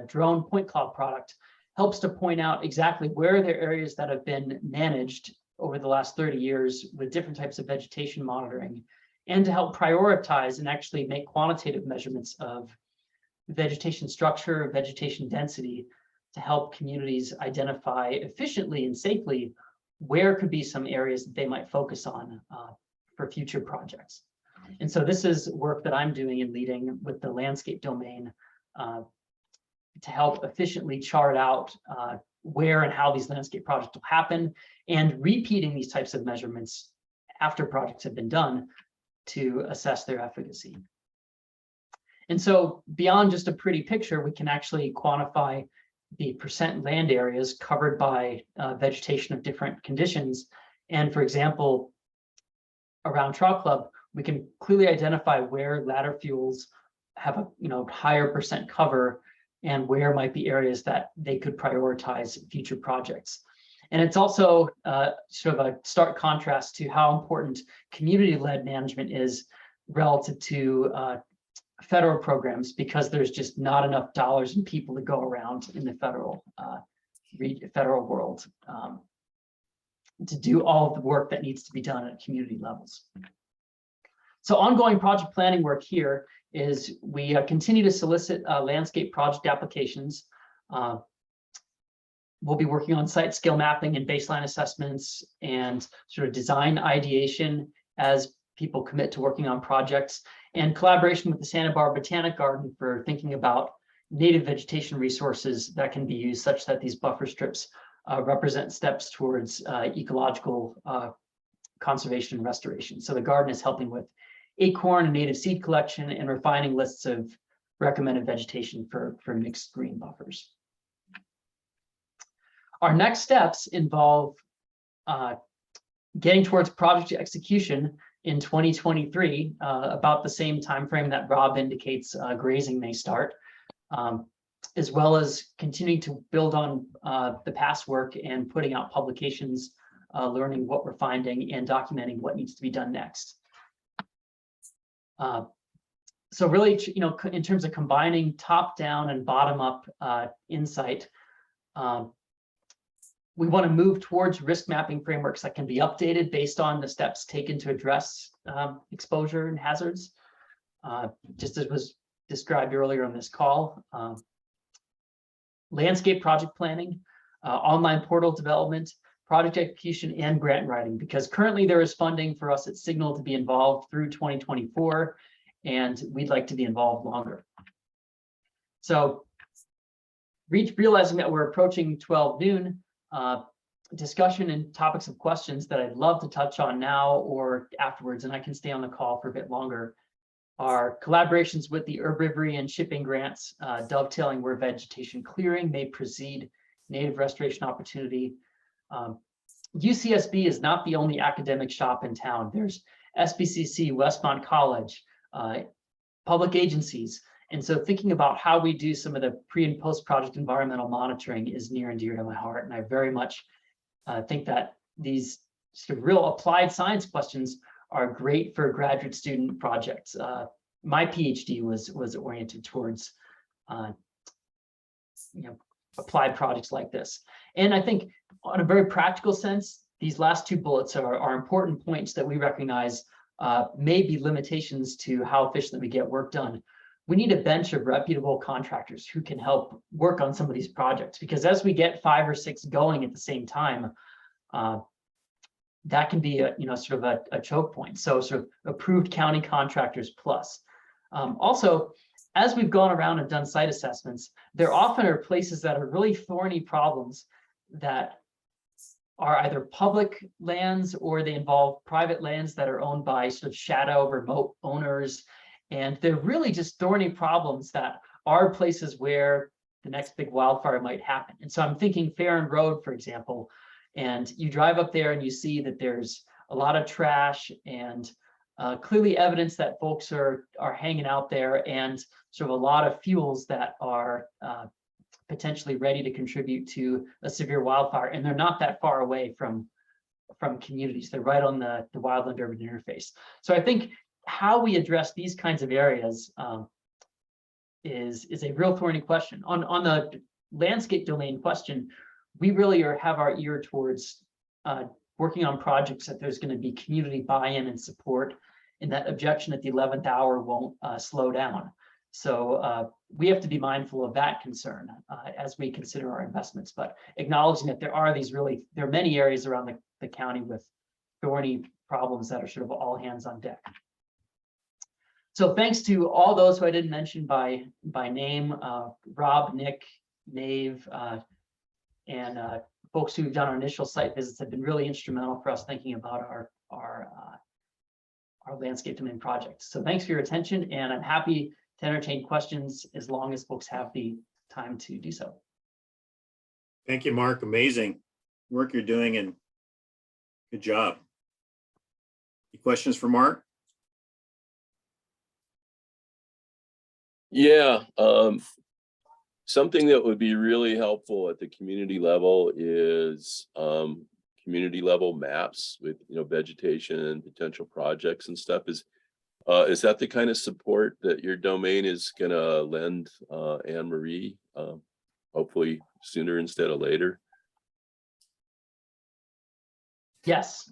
drone point cloud product, helps to point out exactly where there are areas that have been managed over the last 30 years with different types of vegetation monitoring, and to help prioritize and actually make quantitative measurements of vegetation structure, vegetation density, to help communities identify efficiently and safely where could be some areas that they might focus on for future projects. And so this is work that I'm doing and leading with the landscape domain to help efficiently chart out where and how these landscape projects will happen, and repeating these types of measurements after projects have been done to assess their efficacy. And so beyond just a pretty picture, we can actually quantify the percent land areas covered by vegetation of different conditions. And for example, around Trout Club, we can clearly identify where ladder fuels have a higher percent cover, and where might be areas that they could prioritize future projects. And it's also sort of a stark contrast to how important community-led management is relative to federal programs, because there's just not enough dollars and people to go around in the federal world to do all of the work that needs to be done at community levels. So ongoing project planning work here is we continue to solicit landscape project applications. We'll be working on site scale mapping and baseline assessments and sort of design ideation as people commit to working on projects, and collaboration with the Santa Barbara Botanic Garden for thinking about native vegetation resources that can be used such that these buffer strips represent steps towards ecological conservation and restoration. So the garden is helping with acorn and native seed collection and refining lists of recommended vegetation for mixed green buffers. Our next steps involve getting towards project execution in 2023, about the same timeframe that Rob indicates grazing may start, as well as continuing to build on the past work and putting out publications, learning what we're finding and documenting what needs to be done next. So really, in terms of combining top-down and bottom-up insight, we want to move towards risk mapping frameworks that can be updated based on the steps taken to address exposure and hazards, just as was described earlier on this call. Landscape project planning, online portal development, project execution, and grant writing, because currently there is funding for us at SIG-NAL to be involved through 2024, and we'd like to be involved longer. So realizing that we're approaching 12 noon, discussion and topics of questions that I'd love to touch on now or afterwards, and I can stay on the call for a bit longer, are collaborations with the herbivory and shipping grants, dovetailing where vegetation clearing may precede native restoration opportunity. UCSB is not the only academic shop in town. There's SBCC, Westmont College, public agencies. And so thinking about how we do some of the pre and post project environmental monitoring is near and dear to my heart. And I very much think that these sort of real applied science questions are great for graduate student projects. My PhD was oriented towards applied projects like this. And I think on a very practical sense, these last two bullets are important points that we recognize may be limitations to how efficiently we get work done. We need a bench of reputable contractors who can help work on some of these projects, because as we get 5 or 6 going at the same time, that can be sort of a choke point. So sort of approved county contractors plus. Also, as we've gone around and done site assessments, there often are places that are really thorny problems that are either public lands or they involve private lands that are owned by sort of shadow remote owners. And they're really just thorny problems that are places where the next big wildfire might happen. And so I'm thinking Farron Road, for example, and you drive up there and you see that there's a lot of trash and clearly evidence that folks are hanging out there, and sort of a lot of fuels that are potentially ready to contribute to a severe wildfire, and they're not that far away from communities. They're right on the wildland urban interface. So I think how we address these kinds of areas is a real thorny question. On the landscape domain question, we really have our ear towards working on projects that there's going to be community buy-in and support, and that objection at the 11th hour won't slow down. So we have to be mindful of that concern as we consider our investments, but acknowledging that there are many areas around the county with thorny problems that are sort of all hands on deck. So thanks to all those who I didn't mention by name, Rob, Nick, Nave, and folks who've done our initial site visits have been really instrumental for us thinking about our landscape domain project. So thanks for your attention, and I'm happy to entertain questions as long as folks have the time to do so. Thank you, Mark. Amazing work you're doing, and good job. Any questions for Mark? Yeah, something that would be really helpful at the community level is community level maps with, you know, vegetation and potential projects and stuff. Is that the kind of support that your domain is gonna lend Anne Marie, hopefully sooner instead of later? Yes,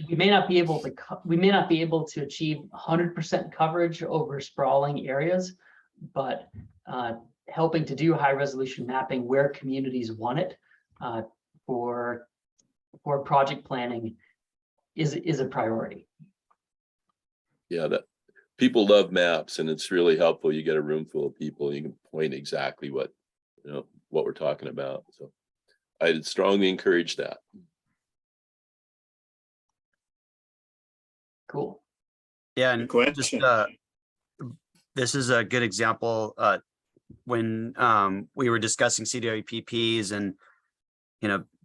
we may not be able to achieve 100% coverage over sprawling areas, but helping to do high resolution mapping where communities want it for project planning is a priority. Yeah, that people love maps, and it's really helpful. You get a room full of people, you can point exactly what we're talking about. So I'd strongly encourage that. Cool. Yeah, and Good just question. this is a good example. When we were discussing CWPPs and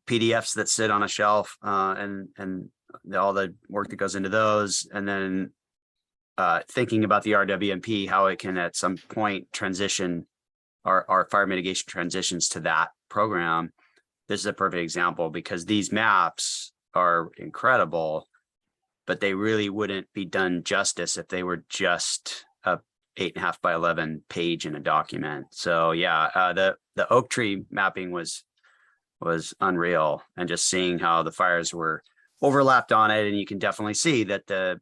PDFs that sit on a shelf, and all the work that goes into those, and then thinking about the RWMP, how it can at some point transition our fire mitigation transitions to that program. This is a perfect example, because these maps are incredible, but they really wouldn't be done justice if they were just a 8.5 by 11 page in a document. So yeah, the oak tree mapping was unreal, and just seeing how the fires were overlapped on it, and you can definitely see that the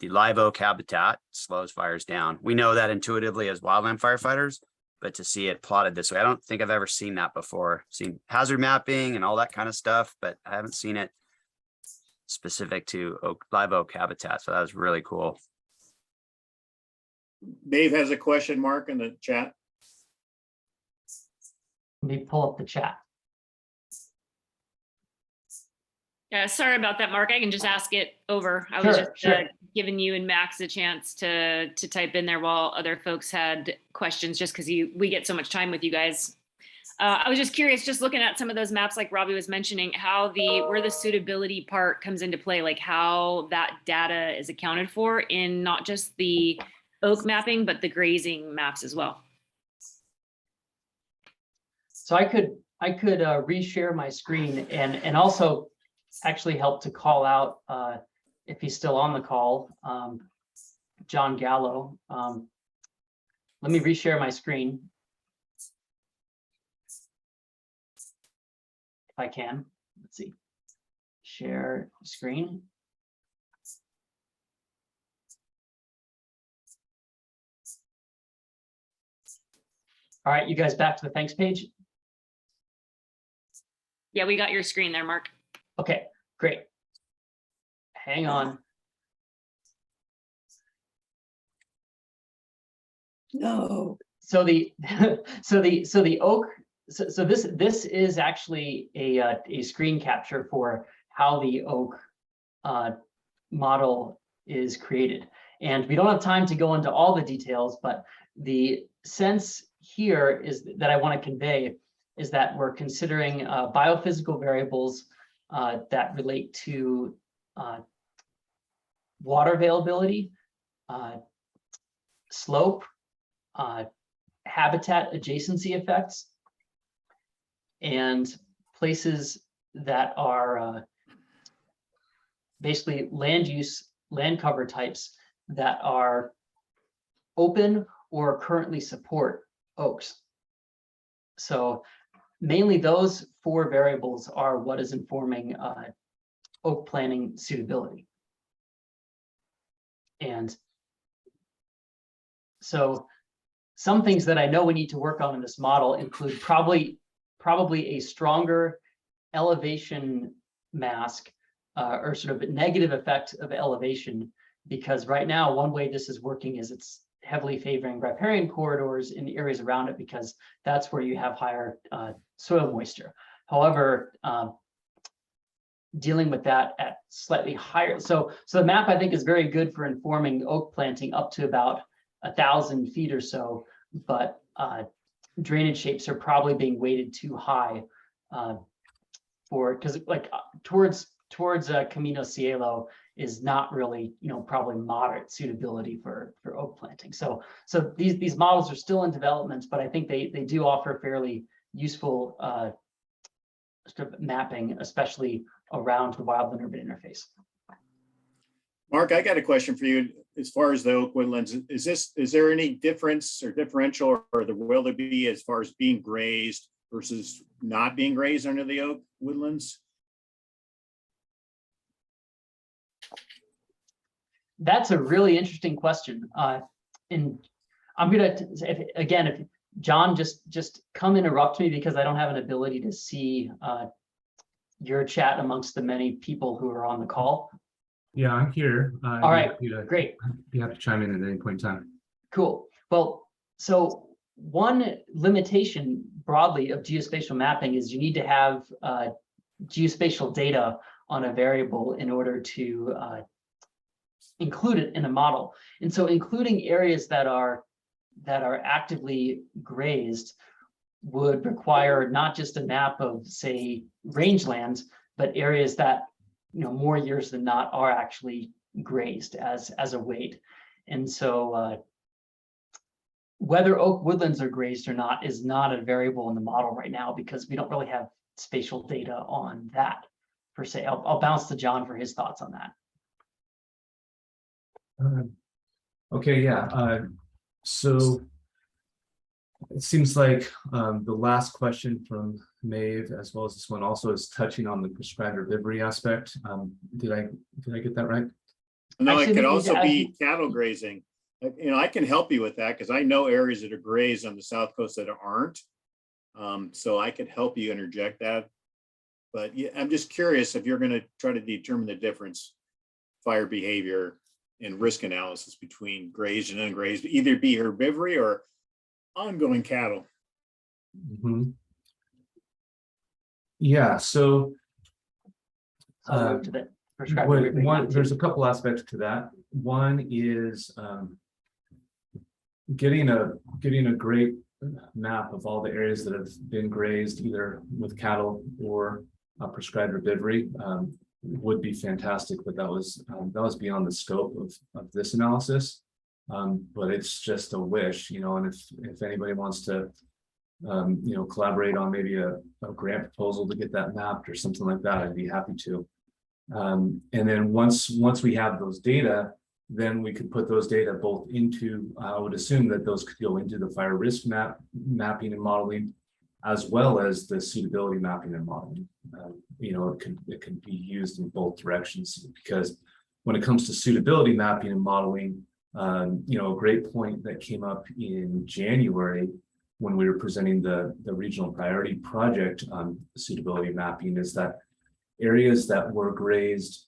live oak habitat slows fires down. We know that intuitively as wildland firefighters, but to see it plotted this way, I don't think I've ever seen that before. Seen hazard mapping and all that kind of stuff, but I haven't seen it specific to live oak habitat. So that was really cool. Dave has a question, Mark, in the chat. Let me pull up the chat. Yeah, sorry about that, Mark. I can just ask it over. I was Sure. giving you and Max a chance to type in there while other folks had questions, just because we get so much time with you guys. I was just curious, just looking at some of those maps, like Robbie was mentioning, how where the suitability part comes into play, like how that data is accounted for in not just the oak mapping, but the grazing maps as well. So I could reshare my screen and also actually help to call out, if he's still on the call, John Gallo. Let me reshare my screen, if I can. Let's see. Share screen. All right, you guys back to the thanks page? Yeah, we got your screen there, Mark. Okay, great. Hang on. No. So the oak. So this is actually a screen capture for how the oak model is created, and we don't have time to go into all the details, but the sense here is that I want to convey is that we're considering biophysical variables that relate to water availability, slope, habitat adjacency effects, and places that are basically land cover types that are open or currently support oaks. So mainly those 4 variables are what is informing oak planting suitability. And so some things that I know we need to work on in this model include probably a stronger elevation mask or sort of a negative effect of elevation, because right now one way this is working is it's heavily favoring riparian corridors in the areas around it because that's where you have higher soil moisture. However, dealing with that at slightly higher, so the map I think is very good for informing oak planting up to about 1,000 feet or so, but drainage shapes are probably being weighted too high because like towards Camino Cielo is not really, probably moderate suitability for oak planting. So these models are still in development, but I think they do offer fairly useful sort of mapping, especially around the wildland urban interface. Mark, I got a question for you. As far as the oak woodlands, is there any difference or differential, or will there be as far as being grazed versus not being grazed under the oak woodlands? That's a really interesting question. And I'm gonna, if John, just come interrupt me because I don't have an ability to see your chat amongst the many people who are on the call. Yeah, I'm here. All right, great. You have to chime in at any point in time. Cool. Well, so one limitation broadly of geospatial mapping is you need to have geospatial data on a variable in order to include it in a model. And so including areas that are actively grazed would require not just a map of, say, rangelands, but areas that, more years than not are actually grazed as a weight. And so whether oak woodlands are grazed or not is not a variable in the model right now because we don't really have spatial data on that per se. I'll bounce to John for his thoughts on that. Okay, yeah. So it seems like the last question from Maeve, as well as this one, also is touching on the prescribed herbivory aspect. Did I get that right? No, Actually, it could we also need to be cattle grazing. I can help you with that because I know areas that are grazed on the south coast that aren't. So I could help you interject that. But yeah, I'm just curious if you're going to try to determine the difference, fire behavior and risk analysis between grazed and ungrazed, either be herbivory or ongoing cattle. Mm-hmm. Yeah, so I'll move to the prescribed herbivory now, too. there's a couple aspects to that. One is getting a great map of all the areas that have been grazed either with cattle or prescribed herbivory would be fantastic, but that was beyond the scope of this analysis. But it's just a wish, and if anybody wants to collaborate on maybe a grant proposal to get that mapped or something like that, I'd be happy to. And then once we have those data, then we could put those data both into, I would assume that those could go into the fire risk mapping and modeling, as well as the suitability mapping and modeling. It could be used in both directions, because when it comes to suitability mapping and modeling, a great point that came up in January when we were presenting the regional priority project on suitability mapping is that areas that were grazed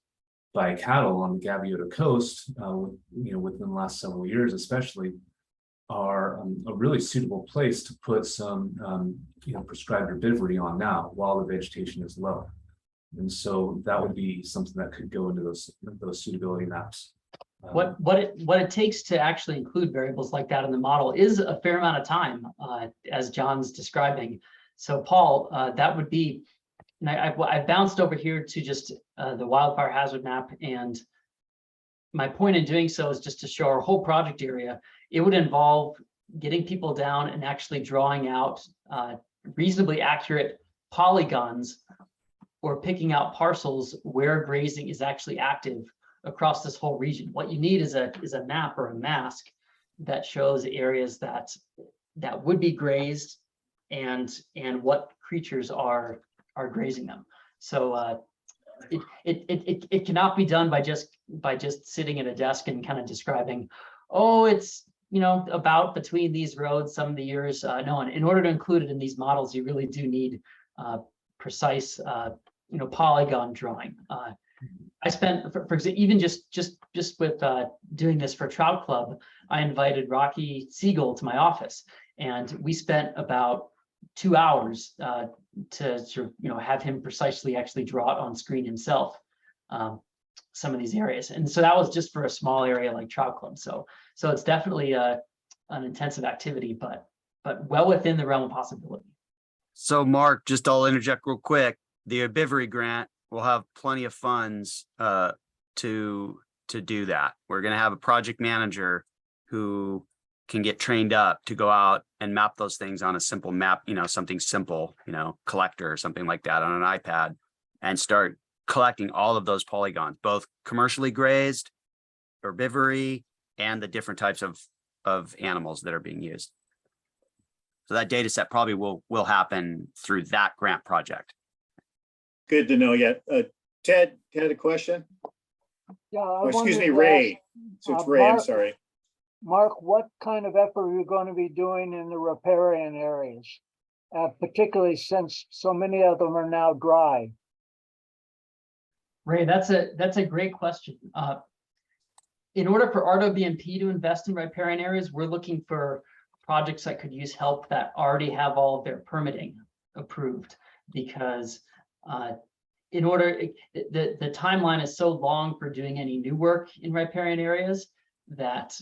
by cattle on the Gaviota coast, within the last several years, especially, are a really suitable place to put some, prescribed herbivory on now while the vegetation is low. And so that would be something that could go into those suitability maps. What it takes to actually include variables like that in the model is a fair amount of time, as John's describing. So Paul, that would be, and I bounced over here to just the wildfire hazard map, and my point in doing so is just to show our whole project area. It would involve getting people down and actually drawing out reasonably accurate polygons or picking out parcels where grazing is actually active across this whole region. What you need is a map or a mask that shows areas that would be grazed and what creatures are grazing them. So it cannot be done by just sitting at a desk and kind of describing, oh, it's about between these roads some of the years. No, and in order to include it in these models, you really do need precise polygon drawing. I spent, for example, even just with doing this for Trout Club, I invited Rocky Siegel to my office, and we spent about 2 hours to sort of have him precisely actually draw it on screen himself, some of these areas. And so that was just for a small area like Trout Club. So it's definitely an intensive activity, but well within the realm of possibility. So Mark, I'll interject real quick. The Herbivory grant will have plenty of funds to do that. We're going to have a project manager who can get trained up to go out and map those things on a simple map, something simple, collector or something like that on an iPad, and start collecting all of those polygons, both commercially grazed, herbivory, and the different types of animals that are being used. So that data set probably will happen through that grant project. Good to know. Yeah. Ted had a question? Yeah. Oh, excuse me, Ray. So it's Ray, I'm sorry. Mark, what kind of effort are you going to be doing in the riparian areas, particularly since so many of them are now dry? Ray, that's a great question. In order for RWBMP to invest in riparian areas, we're looking for projects that could use help that already have all of their permitting approved, because the timeline is so long for doing any new work in riparian areas that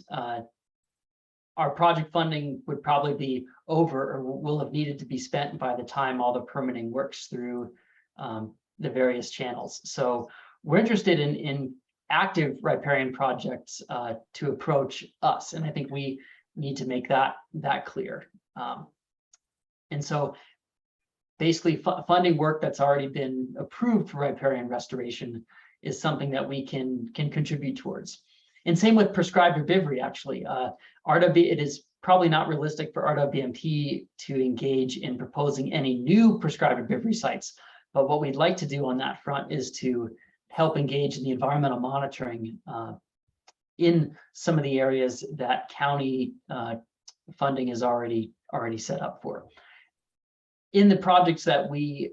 our project funding would probably be over or will have needed to be spent by the time all the permitting works through the various channels. So we're interested in active riparian projects to approach us, and I think we need to make that clear. And so basically funding work that's already been approved for riparian restoration is something that we can contribute towards. And same with prescribed herbivory, actually. It is probably not realistic for RWBMP to engage in proposing any new prescribed herbivory sites. But what we'd like to do on that front is to help engage in the environmental monitoring in some of the areas that county funding is already set up for. In the projects that we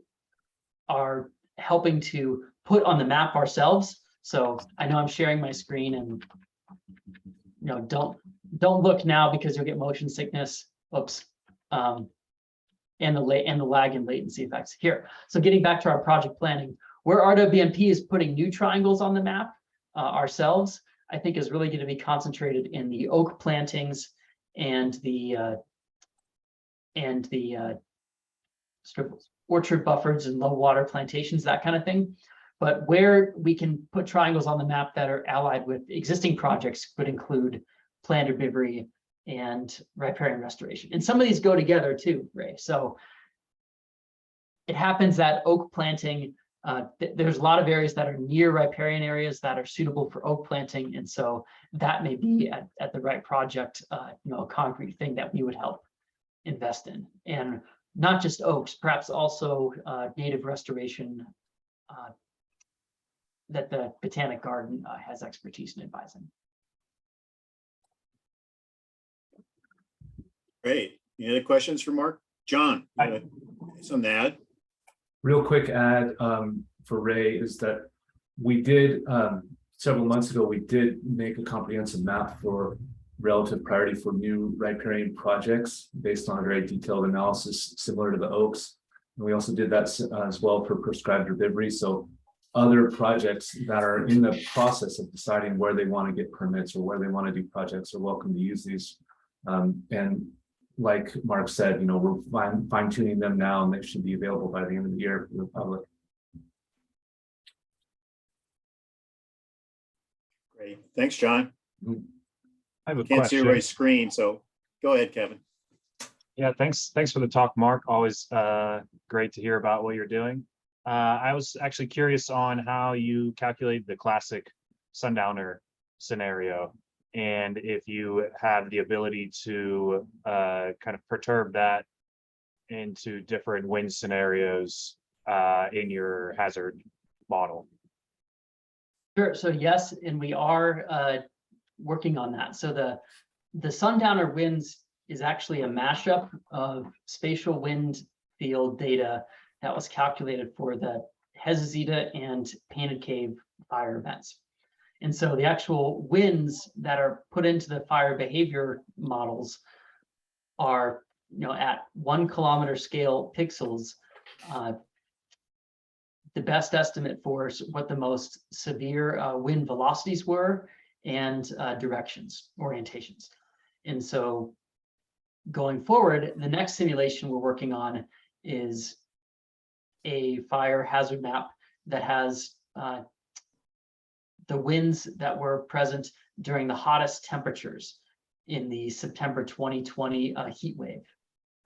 are helping to put on the map ourselves. So I know I'm sharing my screen, and don't look now because you'll get motion sickness. Oops. And the lag and latency effects here. So getting back to our project planning, where RWBMP is putting new triangles on the map ourselves, I think is really going to be concentrated in the oak plantings and the sort of orchard buffers and low water plantations, that kind of thing. But where we can put triangles on the map that are allied with existing projects would include planned herbivory and riparian restoration. And some of these go together too, Ray. So it happens that oak planting, there's a lot of areas that are near riparian areas that are suitable for oak planting. And so that may be at the right project, a concrete thing that we would help invest in. And not just oaks, perhaps also native restoration that the Botanic Garden has expertise in advising. Great. Any other questions for Mark? John, something to add? Real quick add for Ray is that we did several months ago, we did make a comprehensive map for relative priority for new riparian projects based on a very detailed analysis similar to the oaks. And we also did that as well for prescribed herbivory. So other projects that are in the process of deciding where they want to get permits or where they want to do projects are welcome to use these. And like Mark said, we're fine tuning them now, and they should be available by the end of the year for the public. Great. Thanks, John. I have a Can't see question. everybody's screen, so go ahead, Kevin. Yeah, thanks for the talk, Mark. Always great to hear about what you're doing. I was actually curious on how you calculate the classic sundowner scenario, and if you have the ability to kind of perturb that into different wind scenarios in your hazard model. Sure. So yes, and we are working on that. So the sundowner winds is actually a mashup of spatial wind field data that was calculated for the Hezazita and Painted Cave fire events. And so the actual winds that are put into the fire behavior models are, at 1 kilometer scale pixels, the best estimate for what the most severe wind velocities were and directions, orientations. And so going forward, the next simulation we're working on is a fire hazard map that has the winds that were present during the hottest temperatures in the September 2020 heat wave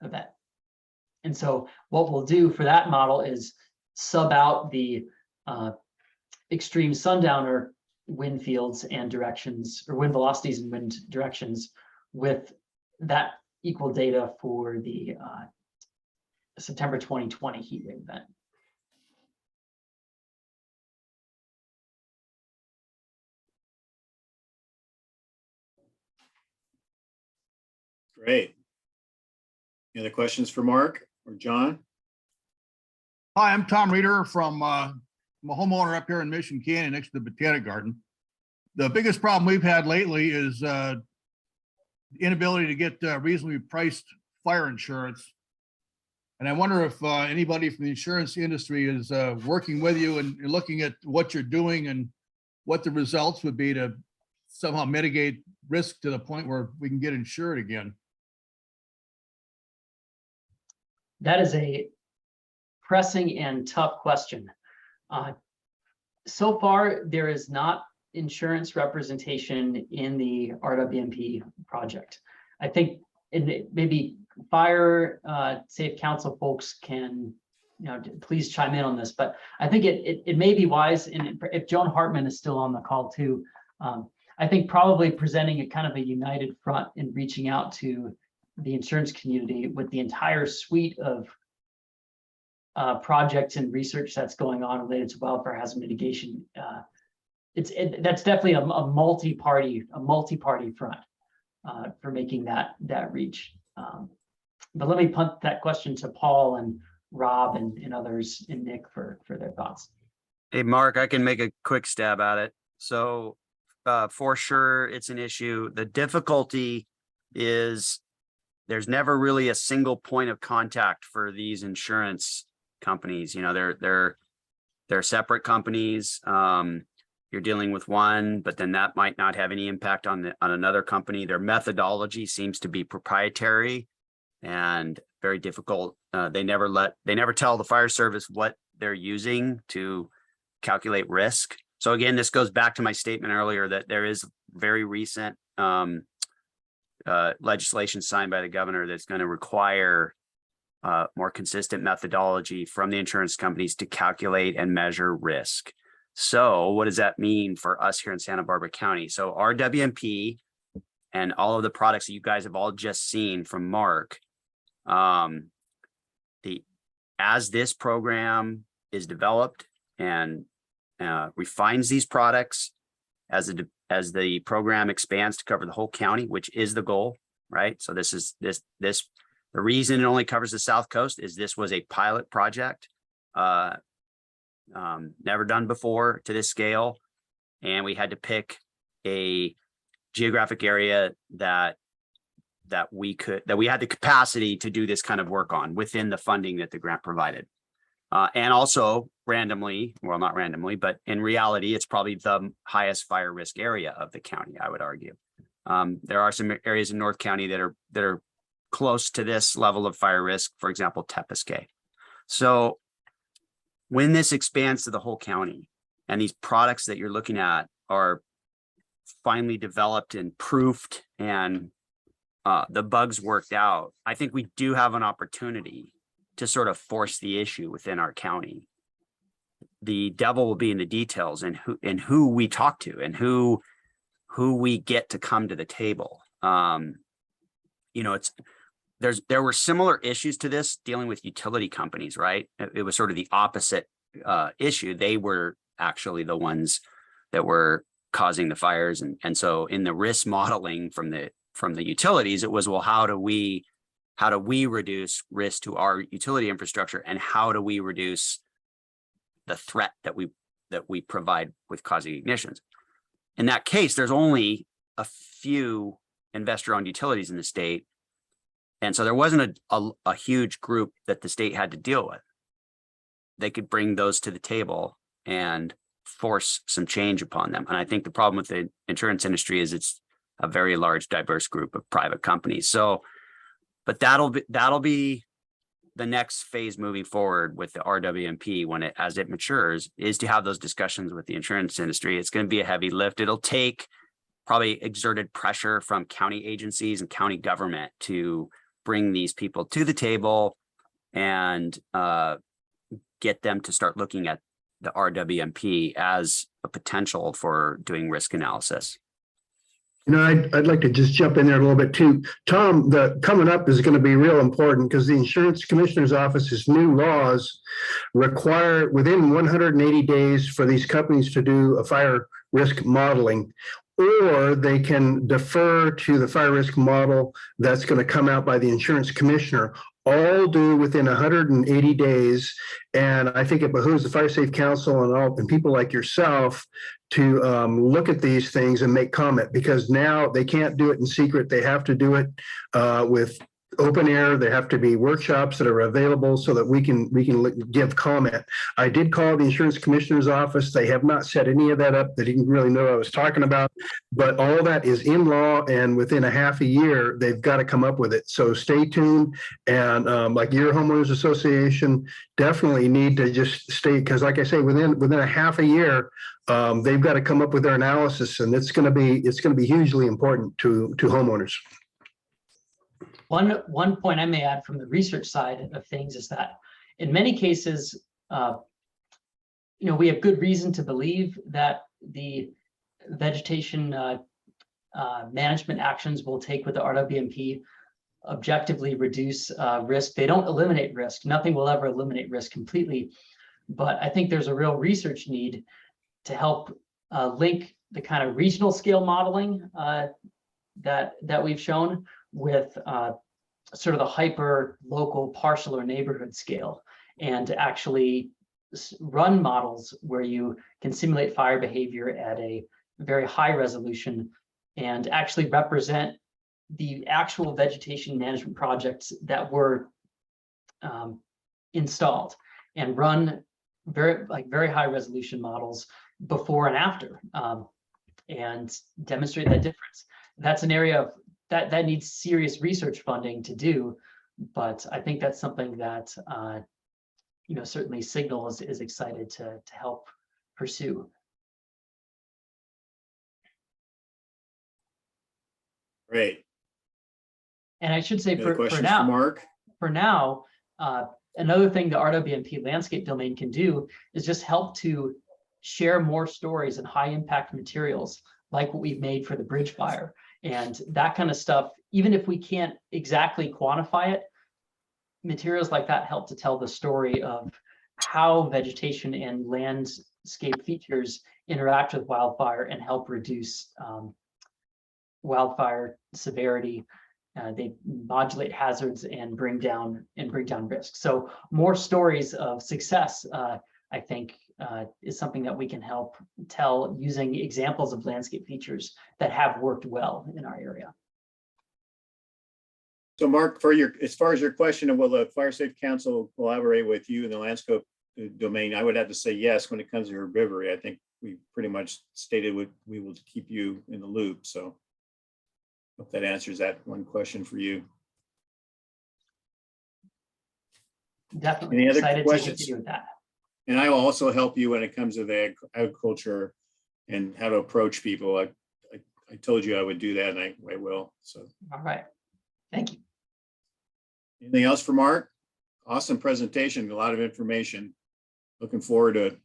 event. And so what we'll do for that model is sub out the extreme sundowner wind fields and directions, or wind velocities and wind directions, with that equal data for the September 2020 heat wave event. Great. Any other questions for Mark or John? Hi, I'm Tom Reeder from, I'm a homeowner up here in Mission Canyon next to the Botanic Garden. The biggest problem we've had lately is the inability to get reasonably priced fire insurance. And I wonder if anybody from the insurance industry is working with you and looking at what you're doing and what the results would be to somehow mitigate risk to the point where we can get insured again. That is a pressing and tough question. So far, there is not insurance representation in the RWMP project. I think maybe fire safe council folks can, please chime in on this, but I think it may be wise, and if Joan Hartman is still on the call too, I think probably presenting a kind of a united front and reaching out to the insurance community with the entire suite of projects and research that's going on related to wildfire hazard mitigation. That's definitely a multi-party front for making that reach. But let me punt that question to Paul and Rob and others and Nick for their thoughts. Hey, Mark, I can make a quick stab at it. So for sure, it's an issue. The difficulty is there's never really a single point of contact for these insurance companies. They're separate companies. You're dealing with one, but then that might not have any impact on another company. Their methodology seems to be proprietary and very difficult. They never tell the fire service what they're using to calculate risk. So again, this goes back to my statement earlier that there is very recent legislation signed by the governor that's going to require more consistent methodology from the insurance companies to calculate and measure risk. So what does that mean for us here in Santa Barbara County? So our WMP and all of the products that you guys have all just seen from Mark, as this program is developed and refines these products, as the program expands to cover the whole county, which is the goal, right? So the reason it only covers the South Coast is this was a pilot project, never done before to this scale. And we had to pick a geographic area that we had the capacity to do this kind of work on within the funding that the grant provided. And also randomly, well, not randomly, but in reality, it's probably the highest fire risk area of the county, I would argue. There are some areas in North County that are close to this level of fire risk, for example, Tepiscay. So when this expands to the whole county and these products that you're looking at are finally developed and proofed and the bugs worked out, I think we do have an opportunity to sort of force the issue within our county. The devil will be in the details, and who we talk to, and who we get to come to the table. You know, there were similar issues to this dealing with utility companies, right? It was sort of the opposite issue. They were actually the ones that were causing the fires, and so in the risk modeling from the utilities, it was, well, how do we reduce risk to our utility infrastructure, and how do we reduce the threat that we provide with causing ignitions? In that case, there's only a few investor-owned utilities in the state, and so there wasn't a huge group that the state had to deal with. They could bring those to the table and force some change upon them. And I think the problem with the insurance industry is it's a very large, diverse group of private companies. So, but that'll be the next phase moving forward with the RWMP as it matures, is to have those discussions with the insurance industry. It's going to be a heavy lift. It'll take probably exerted pressure from county agencies and county government to bring these people to the table and get them to start looking at the RWMP as a potential for doing risk analysis. You know, I'd like to just jump in there a little bit too. Tom, the coming up is going to be real important, because the Insurance Commissioner's Office's new laws require within 180 days for these companies to do a fire risk modeling, or they can defer to the fire risk model that's going to come out by the insurance commissioner, all due within 180 days. And I think it behooves the Fire Safe Council and people like yourself to look at these things and make comment, because now they can't do it in secret. They have to do it with open air. There have to be workshops that are available so that we can give comment. I did call the insurance commissioner's office. They have not set any of that up. They didn't really know what I was talking about, but all that is in law, and within a half a year, they've got to come up with it. So stay tuned. And like your homeowners association definitely need to just stay, because like I say, within a half a year, they've got to come up with their analysis, and it's going to be hugely important to homeowners. One point I may add from the research side of things is that in many cases, we have good reason to believe that the vegetation management actions we'll take with the RWMP objectively reduce risk. They don't eliminate risk. Nothing will ever eliminate risk completely. But I think there's a real research need to help link the kind of regional scale modeling that we've shown with sort of the hyper local partial or neighborhood scale, and to actually run models where you can simulate fire behavior at a very high resolution and actually represent the actual vegetation management projects that were installed, and run very high resolution models before and after, and demonstrate that difference. That's an area of that needs serious research funding to do, but I think that's something that certainly SIG-NAL is excited to help pursue. Great. And I should say Any other for questions now, Mark? Another thing the RWMP landscape domain can do is just help to share more stories and high impact materials like what we've made for the bridge fire. And that kind of stuff, even if we can't exactly quantify it, materials like that help to tell the story of how vegetation and landscape features interact with wildfire and help reduce wildfire severity. They modulate hazards and bring down risk. So more stories of success, I think, is something that we can help tell using examples of landscape features that have worked well in our area. So Mark, as far as your question of will the Fire Safe Council collaborate with you in the landscape domain, I would have to say yes. When it comes to herbivory, I think we pretty much stated we will keep you in the loop. So hope that answers that one question for you. Definitely Any other excited questions? to continue with that. And I will also help you when it comes to the agriculture and how to approach people. I told you I would do that, and I will. So All right. Thank you. Anything else for Mark? Awesome presentation, a lot of information. Looking forward to it.